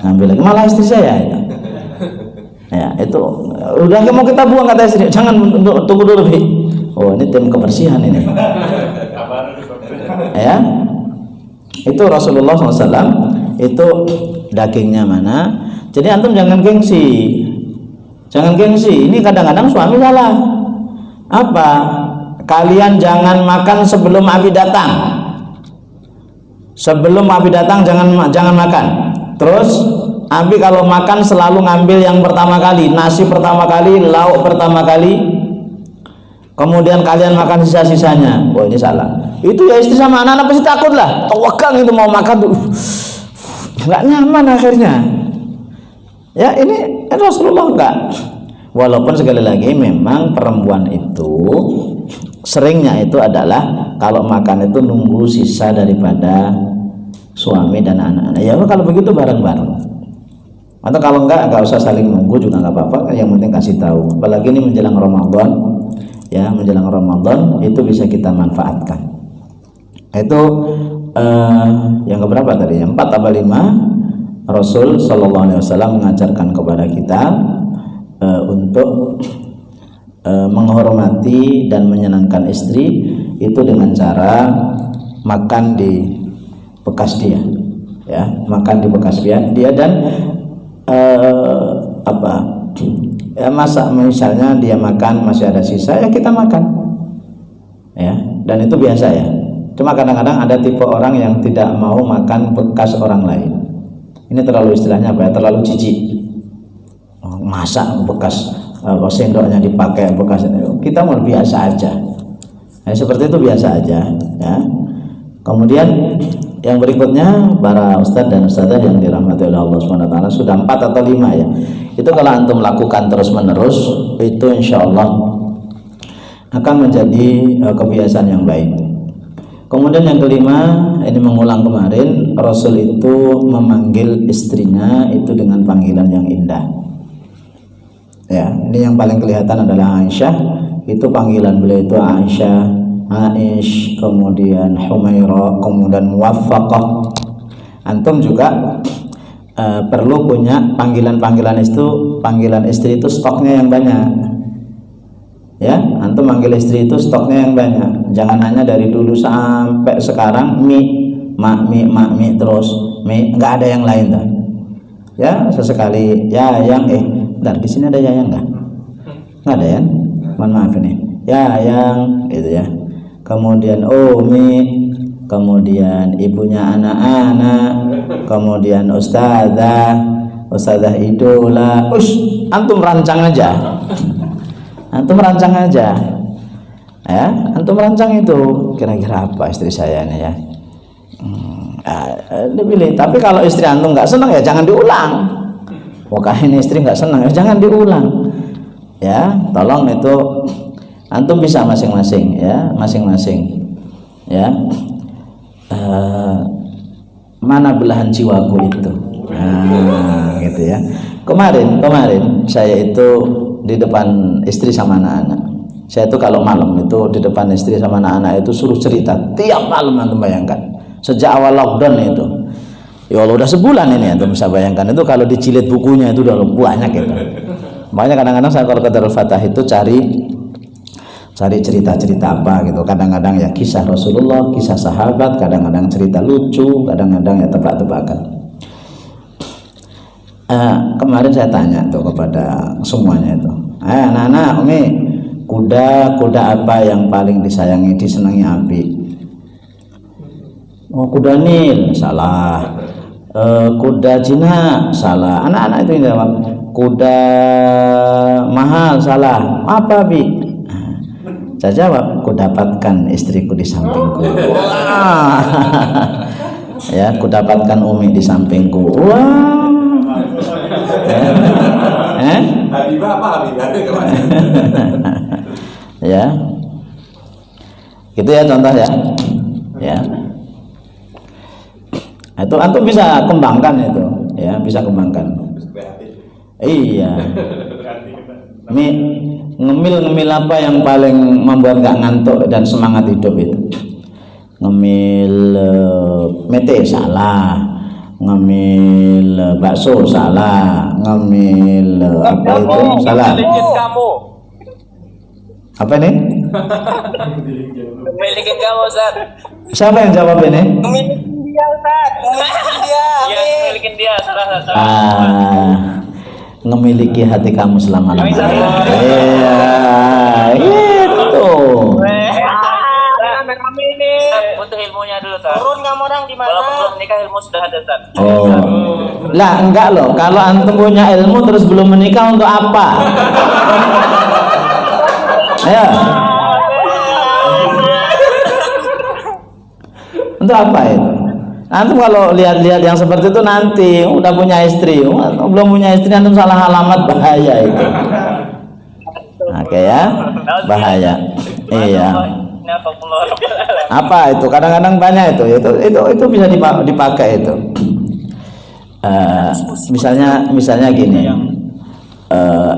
Ngambil lagi, malah istri saya itu. Ya, itu udah mau kita buang, kata istri, jangan, tunggu dulu Bi. Oh, ini tim kebersihan ini. Ya, itu Rasulullah SAW itu dagingnya mana. Jadi antum jangan gengsi. Ini kadang-kadang suami salah. Apa? Kalian jangan makan sebelum Abi datang. Sebelum Abi datang jangan makan. Terus Abi kalau makan selalu ngambil yang pertama kali, nasi pertama kali, lauk pertama kali, kemudian kalian makan sisa-sisanya. Oh, ini salah. Itu ya istri sama anak-anak pasti takut lah. Tawakal itu mau makan tuh, nggak nyaman akhirnya. Ya, ini Rasulullah enggak. Walaupun sekali lagi memang perempuan itu seringnya itu adalah kalau makan itu nunggu sisa daripada suami dan anak-anak. Ya kalau begitu bareng-bareng. Atau kalau enggak usah saling nunggu juga nggak apa-apa, yang penting kasih tahu. Apalagi ini menjelang Ramadan, ya, menjelang Ramadan itu bisa kita manfaatkan. Itu yang keberapa tadi? Yang 4 atau 5, Rasul Shallallahu Alaihi Wasallam mengajarkan kepada kita untuk menghormati dan menyenangkan istri itu dengan cara makan di bekas dia, ya, makan di bekas dia dan ya, masa misalnya dia makan masih ada sisa, ya kita makan, ya, dan itu biasa ya. Cuma kadang-kadang ada tipe orang yang tidak mau makan bekas orang lain. Ini terlalu, istilahnya apa ya, terlalu jijik. Masa bekas sendoknya dipakai bekas, kita mau biasa aja. Nah, seperti itu biasa aja, ya. Kemudian yang berikutnya, para ustadz dan ustadzah yang dirahmati oleh Allah SWT, sudah 4 atau 5 ya. Itu kalau antum lakukan terus menerus, itu insya Allah akan menjadi kebiasaan yang baik. Kemudian yang kelima, ini mengulang kemarin, Rasul itu memanggil istrinya itu dengan panggilan yang indah. Ya, ini yang paling kelihatan adalah Aisyah. Itu panggilan beliau itu Aisyah, Aish, kemudian Humairah, kemudian Muwaffaqah. Antum juga perlu punya panggilan-panggilan itu, panggilan istri itu stoknya yang banyak. Ya, antum manggil istri itu stoknya yang banyak. Jangan hanya dari dulu sampai sekarang mak mi terus mi, nggak ada yang lain dah. Ya, sesekali ya yang bentar, di sini ada Yayang nggak? Nggak ada ya? Mohon maaf ini. Yayang gitu ya. Kemudian Umi, kemudian ibunya anak-anak, kemudian ustazah idola. Antum rancang aja. Antum rancang aja. Ya, antum rancang itu kira-kira apa istri saya ini ya. Dipilih. Tapi kalau istri antum nggak senang ya jangan diulang. Pokoknya ini istri nggak senang ya jangan diulang. Ya, tolong itu antum bisa masing-masing ya, masing-masing. Ya. Mana belahan jiwaku itu. Nah, gitu ya. Kemarin saya itu di depan istri sama anak-anak. Saya itu kalau malam itu di depan istri sama anak-anak itu suruh cerita tiap malam, antum bayangkan. Sejak awal lockdown itu. Ya Allah udah sebulan ini antum bisa bayangkan itu kalau dicilid bukunya itu udah banyak itu. Makanya kadang-kadang saya kalau ke Darul Fatah itu cari cerita-cerita apa gitu. Kadang-kadang ya kisah Rasulullah, kisah sahabat, kadang-kadang cerita lucu, kadang-kadang ya tebak-tebakan. Kemarin saya tanya tuh kepada semuanya itu, anak-anak, Umi, kuda apa yang paling disayangi, disenangi Abi? Oh, kuda Nil, salah. Kuda Cina, salah. Anak-anak itu yang jawab, kuda mahal, salah. Apa, Bi? Saya jawab, ku dapatkan istriku di sampingku. Wah. Ya, ku dapatkan Umi di sampingku. Wah.
Habibah apa Habibah?
Ya, gitu ya contoh ya. Ya, itu antum bisa kembangkan itu, ya bisa kembangkan. Iya. Ngemil apa yang paling membuat nggak ngantuk dan semangat hidup itu? Ngemil mete salah, ngemil bakso salah, ngemil apa itu salah. Apa ini?
Memilikin kamu, Ustaz.
Siapa yang jawab ini?
Memilikin dia, Ustaz. Memilikin dia. Iya, memilikin dia. Salah.
Ngemiliki hati kamu selama-lamanya. Iya, itu.
Kami ini butuh ilmunya dulu, Ustaz. Turun kamu orang di mana? Walaupun belum menikah ilmu sudah ada, Ustaz.
Oh. Lah, enggak loh. Kalau antum punya ilmu terus belum menikah untuk apa? Ayo. Untuk apa itu? Antum kalau lihat-lihat yang seperti itu nanti udah punya istri, belum punya istri antum salah alamat, bahaya itu. Oke ya, bahaya. Iya. Apa itu? Kadang-kadang banyak itu bisa dipakai itu. Misalnya gini.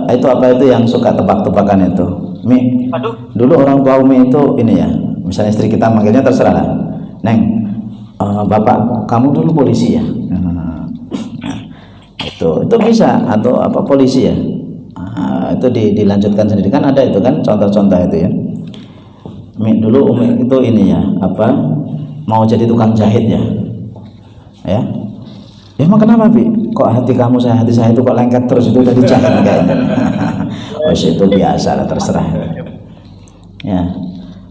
Itu apa itu yang suka tebak-tebakan itu? Mi. Dulu orang tua Umi itu ini ya. Misalnya istri kita manggilnya terserah lah. Neng, bapak kamu dulu polisi ya? Itu bisa atau apa polisi ya? Itu dilanjutkan sendiri kan ada itu kan contoh-contoh itu ya. Mi, dulu Umi itu ini ya apa mau jadi tukang jahit ya? Ya. Ya emang kenapa Bi? Kok hati saya itu kok lengket terus itu udah dijahit kayaknya. Itu biasa lah terserah. Ya.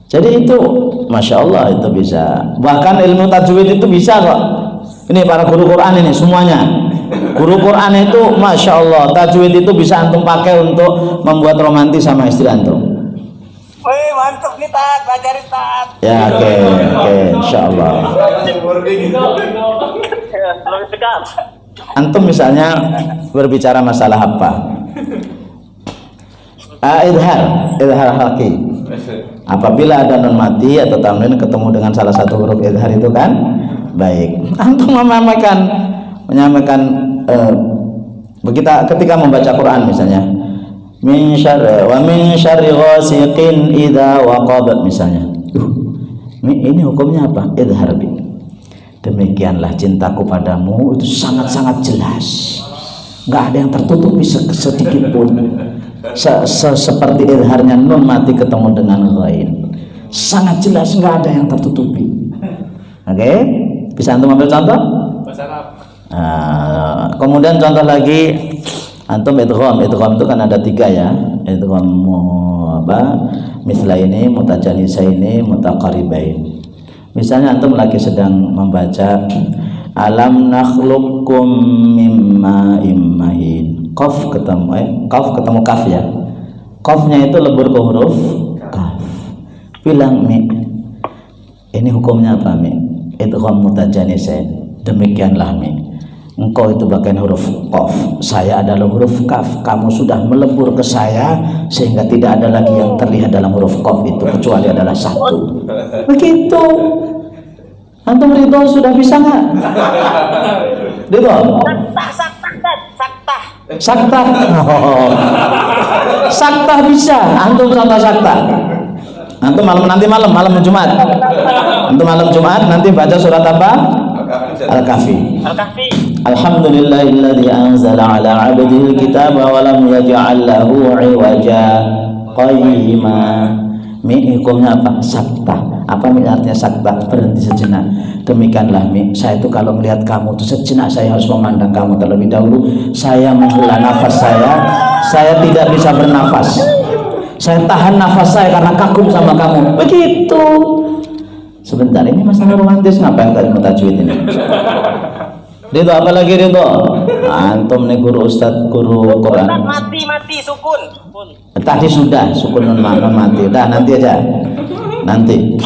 Jadi itu Masya Allah itu bisa. Bahkan ilmu tajwid itu bisa kok. Ini para guru Quran ini semuanya. Guru Quran itu Masya Allah tajwid itu bisa antum pakai untuk membuat romantis sama istri antum.
Wih mantap nih Tat, belajarin Tat.
Ya oke, Insya Allah. Antum misalnya berbicara masalah apa? Idhar halqi. Apabila ada nun mati atau tanwin ketemu dengan salah satu huruf idhar itu kan baik. Antum menyamakan ketika membaca Quran misalnya min syarri ghasiqin idza waqab misalnya. Ini hukumnya apa? Idhar bi. Demikianlah cintaku padamu itu sangat-sangat jelas. Nggak ada yang tertutupi sedikit pun. Seperti idharnya nun mati ketemu dengan ghain. Sangat jelas, nggak ada yang tertutupi. Oke? Bisa antum ambil contoh? Kemudian contoh lagi antum idgham itu kan ada 3 ya. Idgham mislaini, mutajanisaini, mutaqaribain. Misalnya antum lagi sedang membaca alam nakhluqukum mimma immahin. Qaf ketemu kaf ya. Qafnya itu lebur ke huruf kaf. Bilang mi. Ini hukumnya apa mi? Idgham mutajanisain. Demikianlah mi. Engkau itu bagian huruf qaf, saya adalah huruf kaf. Kamu sudah melebur ke saya sehingga tidak ada lagi yang terlihat dalam huruf qaf itu kecuali adalah satu. Begitu. Antum ridho sudah bisa nggak? Ridho? Sakta. Sakta bisa. Antum contoh sakta. Antum nanti malam Jumat. Antum malam Jumat nanti baca surat apa? Al-Kahfi. Alhamdulillahilladzi anzala ala 'abdihi al-kitaba wa lam yaj'al lahu 'iwaja qayyima. Mi hukumnya apa? Sakta. Apa artinya sakta? Berhenti sejenak. Demikianlah mi, saya itu kalau melihat kamu itu sejenak saya harus memandang kamu terlebih dahulu. Saya menghela nafas saya tidak bisa bernafas. Saya tahan nafas saya karena kagum sama kamu. Begitu. Sebentar, ini masalah romantis, ngapain kalian tajwid ini? Ridho, apalagi Ridho? Antum nih guru ustadz, guru Quran.
Mati sukun.
Tadi sudah sukun non mati. Udah nanti aja. Nanti.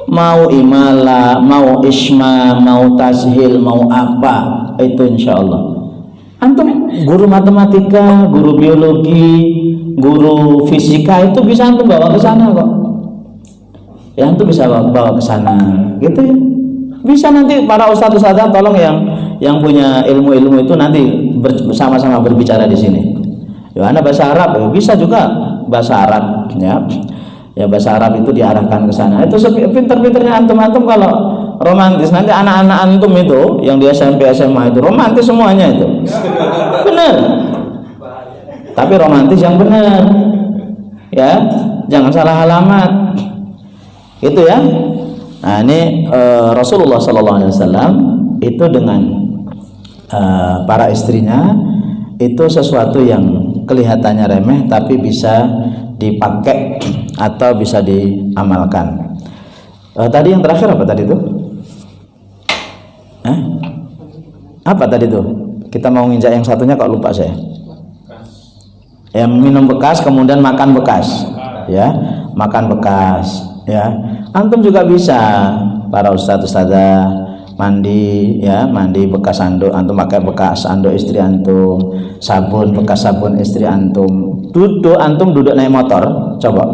Mau imala, mau isma, mau tashil, mau apa itu insya Allah. Antum guru matematika, guru biologi, guru fisika itu bisa antum bawa ke sana kok. Ya antum bisa bawa ke sana, gitu ya. Bisa nanti para ustadz-ustadzah tolong yang punya ilmu-ilmu itu nanti bersama-sama berbicara di sini. Ya, Anda bahasa Arab ya, bisa juga bahasa Arab ya. Ya bahasa Arab itu diarahkan ke sana. Itu pinter-pinternya antum kalau romantis nanti anak-anak antum itu yang di SMP SMA itu romantis semuanya itu. Benar. Tapi romantis yang benar. Ya, jangan salah alamat. Itu ya. Nah, ini Rasulullah SAW itu dengan para istrinya itu sesuatu yang kelihatannya remeh tapi bisa dipakai atau bisa diamalkan. Tadi yang terakhir apa tadi itu? Apa tadi itu? Kita mau nginjak yang satunya kok lupa saya. Yang minum bekas kemudian makan bekas, ya, makan bekas, ya. Antum juga bisa para ustadz-ustadzah mandi, ya, mandi bekas anduk, antum pakai bekas anduk istri antum, sabun bekas sabun istri antum. Antum duduk naik motor, coba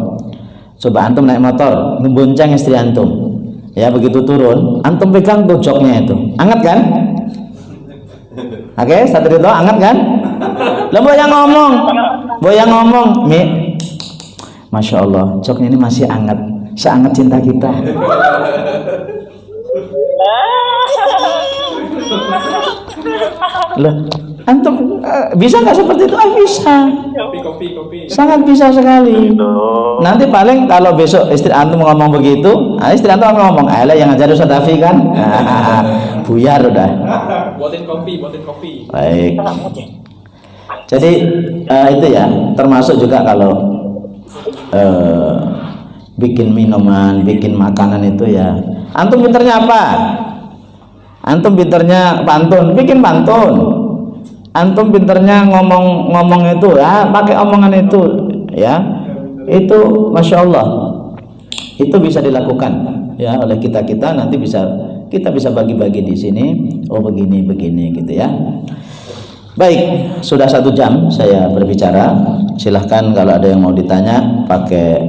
antum naik motor, membonceng istri antum, ya, begitu turun, antum pegang tuh joknya itu, anget kan? Oke, satu itu anget kan? Lah boyang ngomong, Mi, masya Allah, joknya ini masih anget, seanget cinta kita. Loh, antum bisa nggak seperti itu? Bisa.
Kopi.
Sangat bisa sekali. Nanti paling kalau besok istri antum ngomong begitu, istri antum ngomong, "Alah yang ngajar Ustaz Dafi kan?" Buyar udah.
Buatin kopi.
Baik. Jadi itu ya, termasuk juga kalau bikin minuman, bikin makanan itu ya. Antum pinternya apa? Antum pinternya pantun, bikin pantun. Antum pinternya ngomong itu, ya, pakai omongan itu, ya. Itu masya Allah. Itu bisa dilakukan, ya, oleh kita nanti kita bisa bagi-bagi di sini. Oh begini gitu ya. Baik, sudah 1 jam saya berbicara. Silahkan kalau ada yang mau ditanya pakai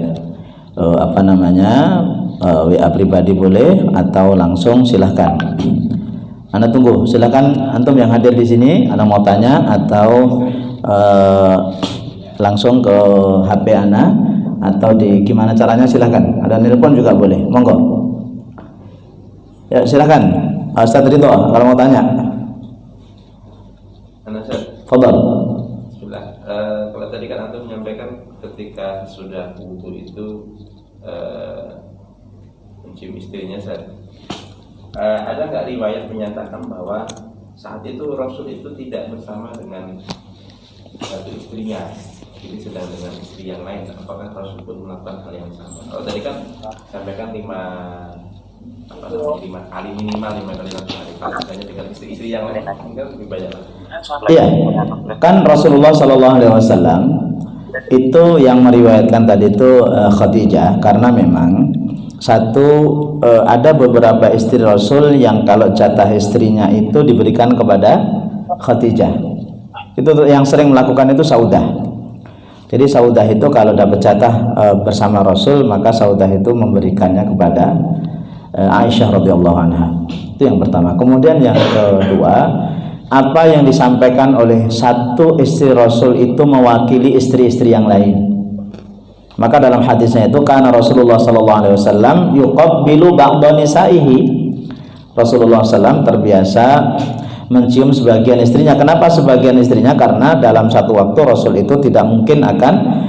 WA pribadi boleh atau langsung silahkan. Anda tunggu, silahkan antum yang hadir di sini, Anda mau tanya atau langsung ke HP Anda atau di gimana caranya silahkan. Ada nelpon juga boleh, monggo. Ya silahkan, Ustaz Ridho kalau mau tanya. Fadhal.
Bismillah. Kalau tadi kan antum menyampaikan ketika sudah wudu itu mencium istrinya, ada nggak riwayat menyatakan bahwa saat itu Rasul itu tidak bersama dengan satu istrinya, jadi sedang dengan istri yang lain? Apakah Rasul pun melakukan hal yang sama? Kalau tadi kan sampaikan 5 kali minimal 5 kali dalam sehari. Kalau misalnya dengan istri-istri yang lain kan lebih banyak lagi.
Iya, kan Rasulullah SAW itu yang meriwayatkan tadi itu Khadijah, karena memang ada beberapa istri Rasul yang kalau jatah istrinya itu diberikan kepada Khadijah. Itu yang sering melakukan itu Saudah. Jadi Saudah itu kalau dapat jatah bersama Rasul, maka Saudah itu memberikannya kepada Aisyah radhiyallahu anha. Itu yang pertama. Kemudian yang kedua, apa yang disampaikan oleh satu istri Rasul itu mewakili istri-istri yang lain. Maka dalam hadisnya itu karena Rasulullah SAW yuqabbilu ba'da nisaihi. Rasulullah SAW terbiasa mencium sebagian istrinya. Kenapa sebagian istrinya? Karena dalam satu waktu Rasul itu tidak mungkin akan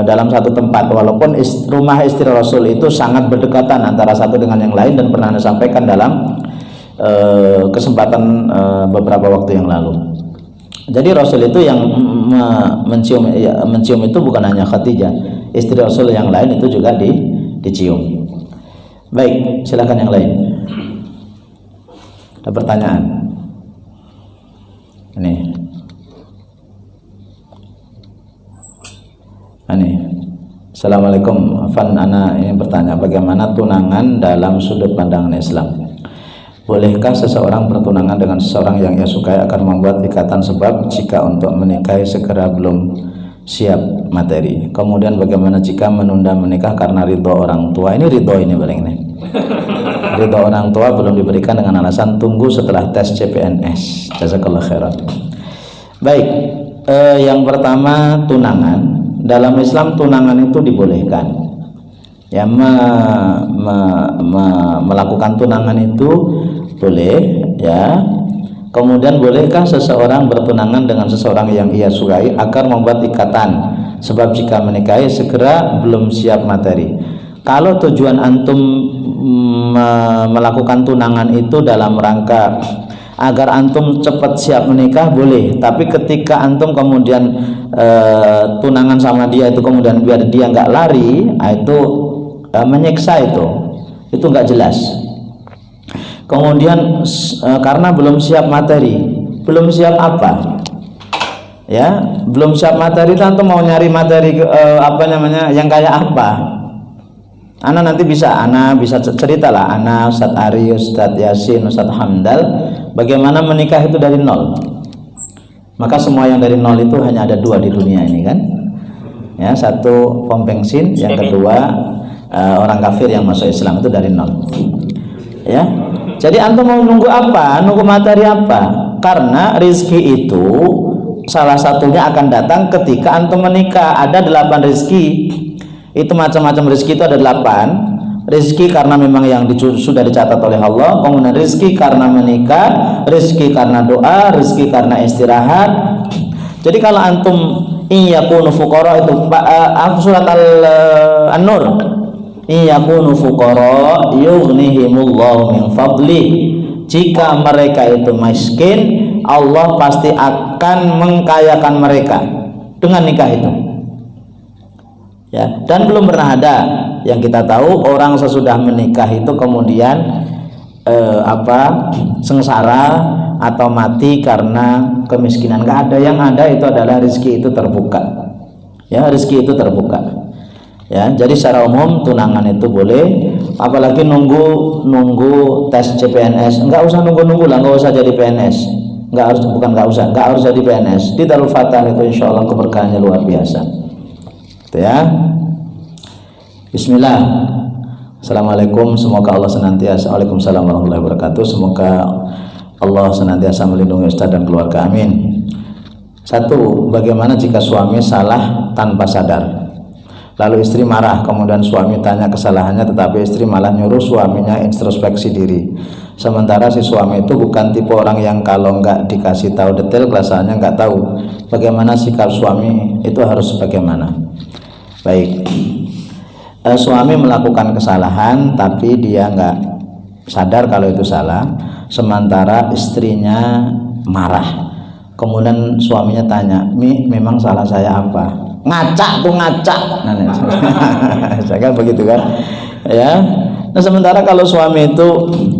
dalam satu tempat, walaupun rumah istri Rasul itu sangat berdekatan antara satu dengan yang lain, dan pernah disampaikan dalam kesempatan beberapa waktu yang lalu. Jadi Rasul itu yang mencium itu bukan hanya Khadijah, istri Rasul yang lain itu juga dicium. Baik, silakan yang lain. Ada pertanyaan? Ini. Assalamualaikum. Afan, ana ini bertanya, bagaimana tunangan dalam sudut pandangan Islam? Bolehkah seseorang bertunangan dengan seseorang yang ia sukai akan membuat ikatan sebab jika untuk menikahi segera belum siap materi? Kemudian bagaimana jika menunda menikah karena ridho orang tua? Ini ridho ini paling ini. Ridho orang tua belum diberikan dengan alasan tunggu setelah tes CPNS. Jazakallah khairan. Baik, yang pertama tunangan. Dalam Islam tunangan itu dibolehkan. Ya, melakukan tunangan itu boleh, ya. Kemudian bolehkah seseorang bertunangan dengan seseorang yang ia sukai agar membuat ikatan sebab jika menikahi segera belum siap materi? Kalau tujuan antum melakukan tunangan itu dalam rangka agar antum cepat siap menikah, boleh. Tapi ketika antum kemudian tunangan sama dia itu kemudian biar dia nggak lari, itu menyiksa, itu nggak jelas. Kemudian karena belum siap materi, belum siap apa? Ya, belum siap materi, tentu mau nyari materi yang kayak apa? Ana nanti bisa cerita lah, Ana, Ustadz Ari, Ustadz Yasin, Ustadz Hamdal, bagaimana menikah itu dari nol. Maka semua yang dari nol itu hanya ada 2 di dunia ini kan? Ya, satu pom bensin, yang kedua orang kafir yang masuk Islam, itu dari nol. Ya, jadi antum mau nunggu apa? Nunggu materi apa? Karena rizki itu salah satunya akan datang ketika antum menikah. Ada 8 rizki. Itu macam-macam rizki, itu ada 8 rizki karena memang yang sudah dicatat oleh Allah. Kemudian rizki karena menikah, rizki karena doa, rizki karena istirahat. Jadi kalau antum iyakunu fuqara, itu surat An-Nur, iyakunu fuqara yughnihimullahu min fadli. Jika mereka itu miskin, Allah pasti akan mengkayakan mereka dengan nikah itu. Ya, dan belum pernah ada yang kita tahu orang sesudah menikah itu kemudian sengsara atau mati karena kemiskinan. Nggak ada. Yang ada itu adalah rezeki itu terbuka. Ya, rezeki itu terbuka. Ya, jadi secara umum tunangan itu boleh, apalagi nunggu tes CPNS. Nggak usah nunggu lah, nggak usah jadi PNS. Nggak harus jadi PNS. Di Darul Fatah itu insya Allah keberkahannya luar biasa. Ya. Bismillah. Assalamualaikum, semoga Allah senantiasa, waalaikumsalam warahmatullahi wabarakatuh, semoga Allah senantiasa melindungi Ustaz dan keluarga, amin. Satu, bagaimana jika suami salah tanpa sadar, lalu istri marah, kemudian suami tanya kesalahannya, tetapi istri malah nyuruh suaminya introspeksi diri, sementara si suami itu bukan tipe orang yang kalau nggak dikasih tahu detail kesalahannya nggak tahu. Bagaimana sikap suami itu, harus bagaimana? Baik, suami melakukan kesalahan tapi dia nggak sadar kalau itu salah, sementara istrinya marah, kemudian suaminya tanya, Mi, memang salah saya apa? Ngacak tuh, ngacak. Saya kan begitu kan ya. Nah, sementara kalau suami itu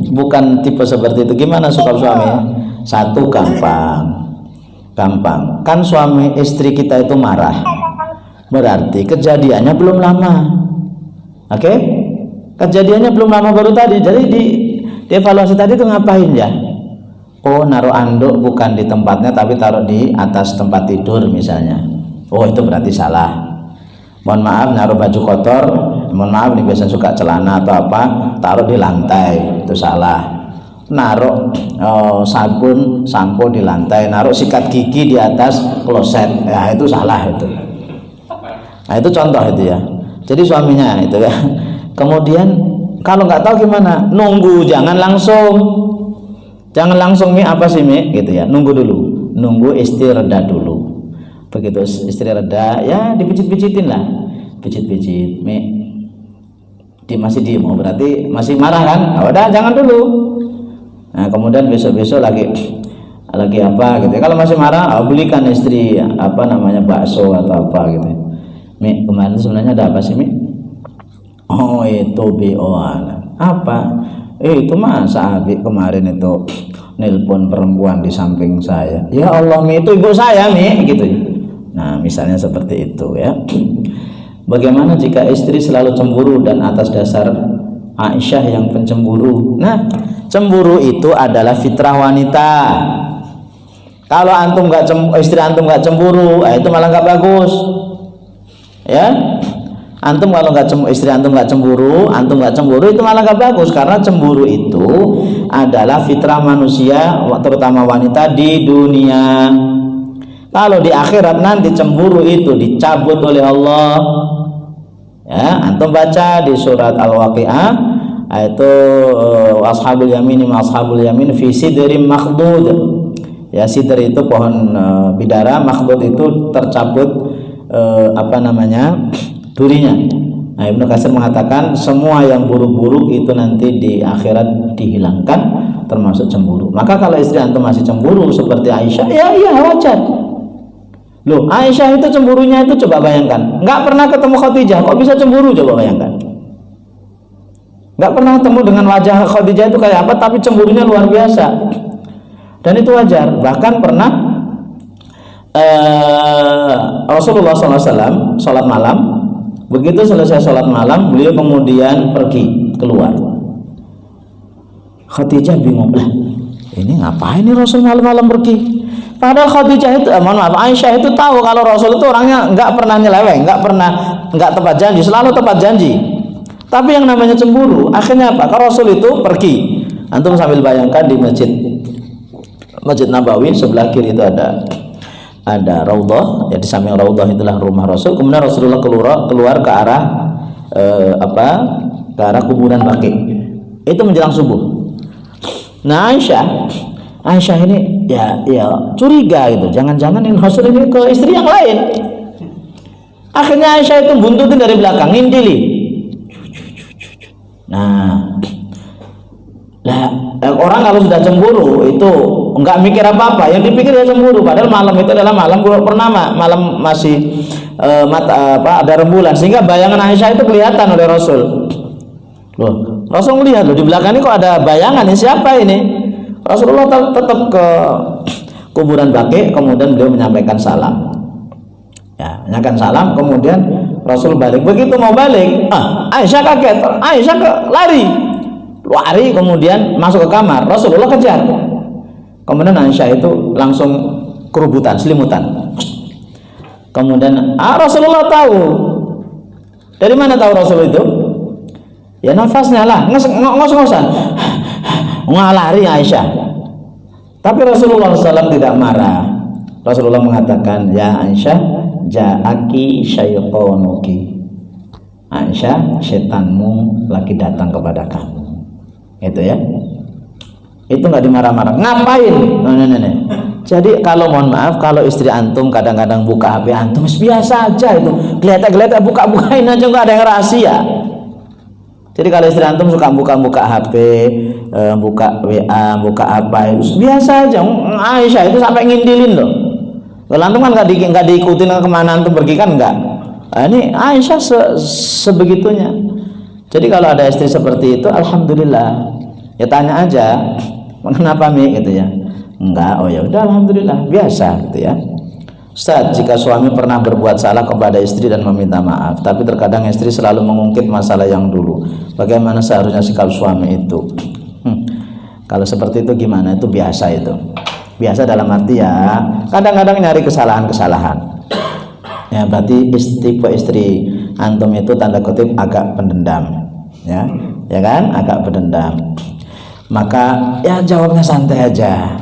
bukan tipe seperti itu, gimana sikap suami? Satu, gampang kan suami istri kita itu marah, berarti kejadiannya belum lama. Oke, kejadiannya belum lama, baru tadi. Jadi di evaluasi tadi itu ngapain ya? Oh, naruh anduk bukan di tempatnya tapi taruh di atas tempat tidur misalnya. Oh, itu berarti salah. Mohon maaf, naruh baju kotor, mohon maaf nih, biasanya suka celana atau apa, taruh di lantai, itu salah. Naruh sabun sampo di lantai, naruh sikat gigi di atas kloset, ya itu salah itu. Nah, itu contoh itu ya. Jadi suaminya itu ya. Kemudian kalau nggak tahu gimana, nunggu, jangan langsung Mi, apa sih Mi gitu ya, nunggu dulu, nunggu istri reda dulu. Begitu istri reda, ya dipijit-pijitin lah, pijit-pijit, Mi, masih diem, oh berarti masih marah kan? Nah, udah jangan dulu. Nah, kemudian besok-besok lagi apa gitu ya. Kalau masih marah, belikan istri apa namanya, bakso atau apa gitu. Mi, kemarin sebenarnya ada apa sih Mi? Oh, itu BO-an. Apa? Itu masa Abi kemarin itu nelpon perempuan di samping saya. Ya Allah Mi, itu ibu saya Mi gitu ya. Nah, misalnya seperti itu ya. Bagaimana jika istri selalu cemburu dan atas dasar Aisyah yang pencemburu? Nah, cemburu itu adalah fitrah wanita. Kalau antum nggak istri antum nggak cemburu, itu malah nggak bagus. Ya, antum kalau istri antum nggak cemburu itu malah nggak bagus, karena cemburu itu adalah fitrah manusia, terutama wanita di dunia. Kalau di akhirat nanti cemburu itu dicabut oleh Allah. Ya, antum baca di surat Al-Waqi'ah, itu ashabul yamin ma ashabul yamin fi sidrim makhdud. Ya, sidr itu pohon bidara, makhdud itu tercabut apa namanya, durinya. Nah, Ibnu Katsir mengatakan semua yang buruk-buruk itu nanti di akhirat dihilangkan, termasuk cemburu. Maka kalau istri antum masih cemburu seperti Aisyah, ya iya wajar. Loh, Aisyah itu cemburunya itu, coba bayangkan, nggak pernah ketemu Khadijah, kok bisa cemburu? Coba bayangkan, nggak pernah ketemu dengan wajah Khadijah itu kayak apa, tapi cemburunya luar biasa. Dan itu wajar. Bahkan pernah Rasulullah SAW sholat malam, begitu selesai sholat malam beliau kemudian pergi keluar. Khadijah bingung, lah ini ngapain nih Rasul malam-malam pergi? Padahal Khadijah itu, mohon maaf, Aisyah itu tahu kalau Rasul itu orangnya nggak pernah nyeleweng, nggak tepat janji, selalu tepat janji. Tapi yang namanya cemburu, akhirnya apa? Kalau Rasul itu pergi, antum sambil bayangkan di Masjid Nabawi sebelah kiri itu ada raudhah, ya di samping raudhah itulah rumah Rasul. Kemudian Rasulullah keluar ke arah ke arah kuburan Baqi. Itu menjelang subuh. Nah, Aisyah ini ya curiga gitu. Jangan-jangan ini Rasul ini ke istri yang lain. Akhirnya Aisyah itu buntutin dari belakang, ngintili. Nah, orang kalau sudah cemburu itu enggak mikir apa-apa, yang dipikir ya cemburu. Padahal malam itu adalah malam purnama, malam masih ada rembulan, sehingga bayangan Aisyah itu kelihatan oleh Rasul. Loh, Rasul melihat loh di belakang ini kok ada bayangan, ini siapa ini? Rasulullah tetap ke kuburan Baqi, kemudian beliau menyampaikan salam. Ya, menyampaikan salam, kemudian Rasul balik. Begitu mau balik, Aisyah kaget, Aisyah lari, kemudian masuk ke kamar. Rasulullah kejar. Kemudian Aisyah itu langsung kerubutan, selimutan. Kemudian Rasulullah tahu Dari mana tahu Rasul itu? Ya nafasnya lah, ngos-ngosan, ngalari Aisyah. Tapi Rasulullah SAW tidak marah. Rasulullah mengatakan, ya Aisyah, ja'aki syaitonuki. Aisyah, setanmu lagi datang kepada kamu. Itu ya. Itu nggak dimarah-marah. Ngapain? Nah. Jadi kalau mohon maaf, kalau istri antum kadang-kadang buka HP antum biasa aja itu, geletak-geletak buka-bukain aja, nggak ada yang rahasia. Jadi kalau istri antum suka buka-buka HP, buka WA, buka apa, biasa aja. Aisyah itu sampai ngindilin loh. Kalau antum kan nggak diikutin kemana antum pergi kan nggak. Nah, ini Aisyah sebegitunya. Jadi kalau ada istri seperti itu, alhamdulillah. Ya tanya aja, kenapa Mi gitu ya. Enggak, oh ya udah alhamdulillah, biasa gitu ya. Ustaz, jika suami pernah berbuat salah kepada istri dan meminta maaf, tapi terkadang istri selalu mengungkit masalah yang dulu, bagaimana seharusnya sikap suami itu? Kalau seperti itu gimana? Itu biasa itu. Biasa dalam arti ya, kadang-kadang nyari kesalahan-kesalahan. Ya berarti tipe istri antum itu tanda kutip agak pendendam, ya kan? Agak pendendam. Maka ya jawabnya santai aja.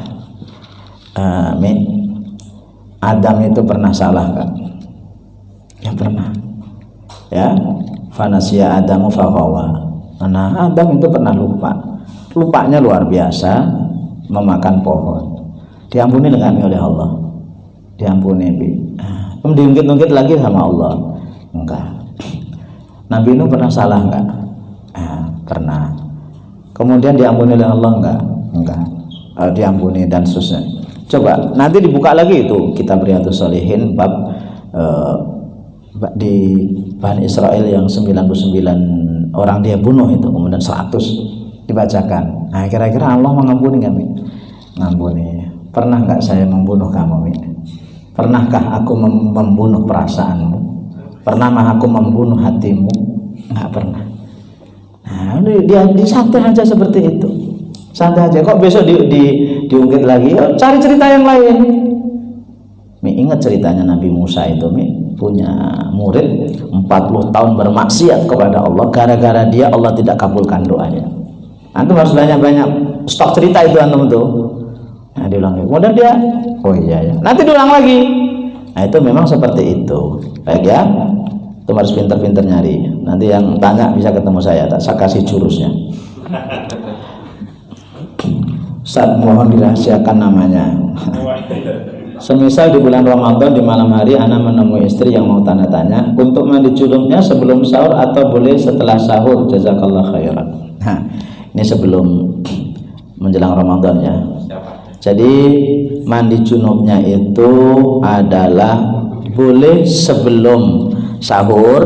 Adam itu pernah salah kan? Ya pernah. Ya, fanasiya Adamu faghawa. Nah, Adam itu pernah lupa. Lupanya luar biasa, memakan pohon. Diampuni dengan oleh Allah. Diampuni. Diungkit-ungkit lagi sama Allah. Enggak. Nabi Nuh pernah salah enggak? Pernah. Kemudian diampuni oleh Allah enggak? Diampuni dan seterusnya. Coba nanti dibuka lagi itu kitab Riyadhus Shalihin bab di Bani Israel yang 99 orang dia bunuh itu, kemudian 100 dibacakan. Nah kira-kira Allah mengampuni nggak Mi? Ngampuni. Pernah nggak saya membunuh kamu Mi? Pernahkah aku membunuh perasaanmu? Pernahkah aku membunuh hatimu? Nggak pernah. Nah dia santai aja seperti itu. Santai aja, kok besok diungkit lagi, cari cerita yang lain. Mi ingat ceritanya Nabi Musa itu, Mi punya murid 40 tahun bermaksiat kepada Allah, gara-gara dia Allah tidak kabulkan doanya. Antum harus banyak-banyak stok cerita itu antum tuh. Nah diulang lagi, kemudian dia, oh iya ya, nanti diulang lagi. Nah itu memang seperti itu, baik ya. Itu harus pinter-pinter nyari. Nanti yang tanya bisa ketemu saya kasih jurusnya. Ustaz, mohon dirahasiakan namanya. Semisal di bulan Ramadan di malam hari ana menemui istri yang mau tanda tanya untuk mandi junubnya sebelum sahur atau boleh setelah sahur, jazakallah khairan. Nah, ini sebelum menjelang Ramadan ya. Jadi mandi junubnya itu adalah boleh sebelum sahur,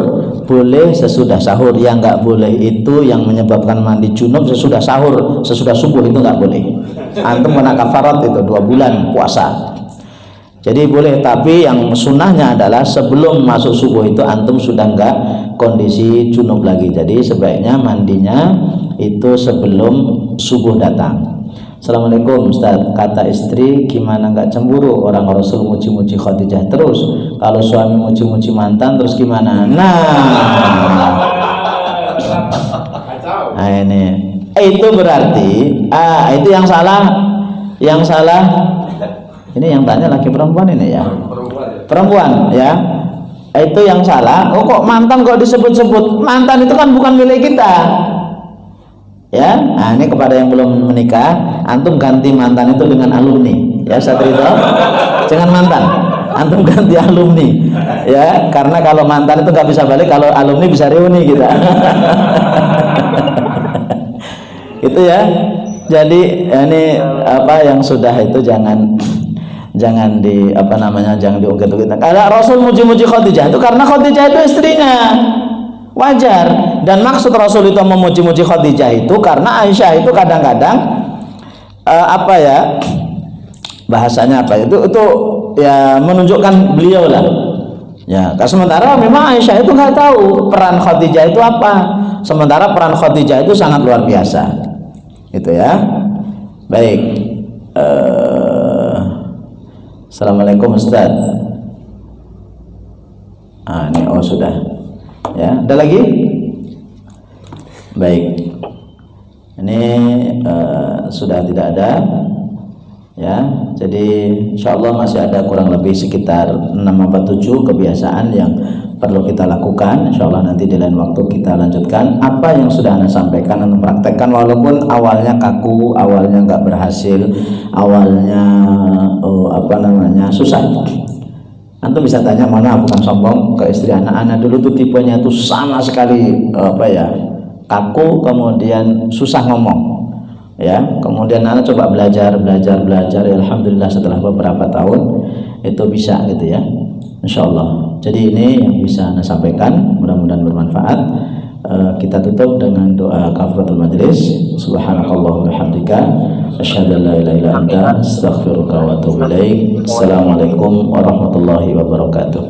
boleh sesudah sahur. Yang nggak boleh itu yang menyebabkan mandi junub sesudah sahur, sesudah subuh itu nggak boleh. Antum kena kafarat itu 2 bulan puasa. Jadi boleh, tapi yang sunnahnya adalah sebelum masuk subuh itu antum sudah nggak kondisi junub lagi. Jadi sebaiknya mandinya itu sebelum subuh datang. Assalamualaikum Ustaz, kata istri gimana nggak cemburu, orang Rasul muji-muji Khadijah terus, kalau suami muji-muji mantan terus gimana? Nah ini itu berarti itu yang salah ini yang tanya laki perempuan ini ya, perempuan ya, itu yang salah. Oh kok mantan kok disebut-sebut? Mantan itu kan bukan milik kita ya. Nah ini kepada yang belum menikah, antum ganti mantan itu dengan alumni ya. Satrito, jangan mantan, antum ganti alumni ya, karena kalau mantan itu nggak bisa balik, kalau alumni bisa reuni kita. Itu ya. Jadi ini apa yang sudah itu jangan jangan diungkit-ungkit. Kalau Rasul muji-muji Khadijah itu karena Khadijah itu istrinya, wajar. Dan maksud Rasul itu memuji-muji Khadijah itu karena Aisyah itu kadang-kadang bahasanya itu ya menunjukkan beliau lah ya. Sementara memang Aisyah itu nggak tahu peran Khadijah itu apa, sementara peran Khadijah itu sangat luar biasa itu ya. Baik, Assalamualaikum Ustaz. Ini sudah. Ya, ada lagi? Baik. Ini sudah tidak ada. Ya, jadi insya Allah masih ada kurang lebih sekitar 6 atau 7 kebiasaan yang perlu kita lakukan. Insya Allah nanti di lain waktu kita lanjutkan apa yang sudah Anda sampaikan dan praktekkan, walaupun awalnya kaku, awalnya nggak berhasil, awalnya susah. Antum bisa tanya, mana bukan sombong, ke istri anak dulu tuh tipenya tuh sama sekali kaku, kemudian susah ngomong. Ya, kemudian anak coba belajar, ya, alhamdulillah setelah beberapa tahun itu bisa gitu ya, insya Allah. Jadi ini yang bisa anak sampaikan, mudah-mudahan bermanfaat. Kita tutup dengan doa kafaratul majlis. Subhanakallah wa bihamdika, asyhadu an la ilaha illa anta, astaghfiruka wa atubu ilaik. Assalamualaikum warahmatullahi wabarakatuh.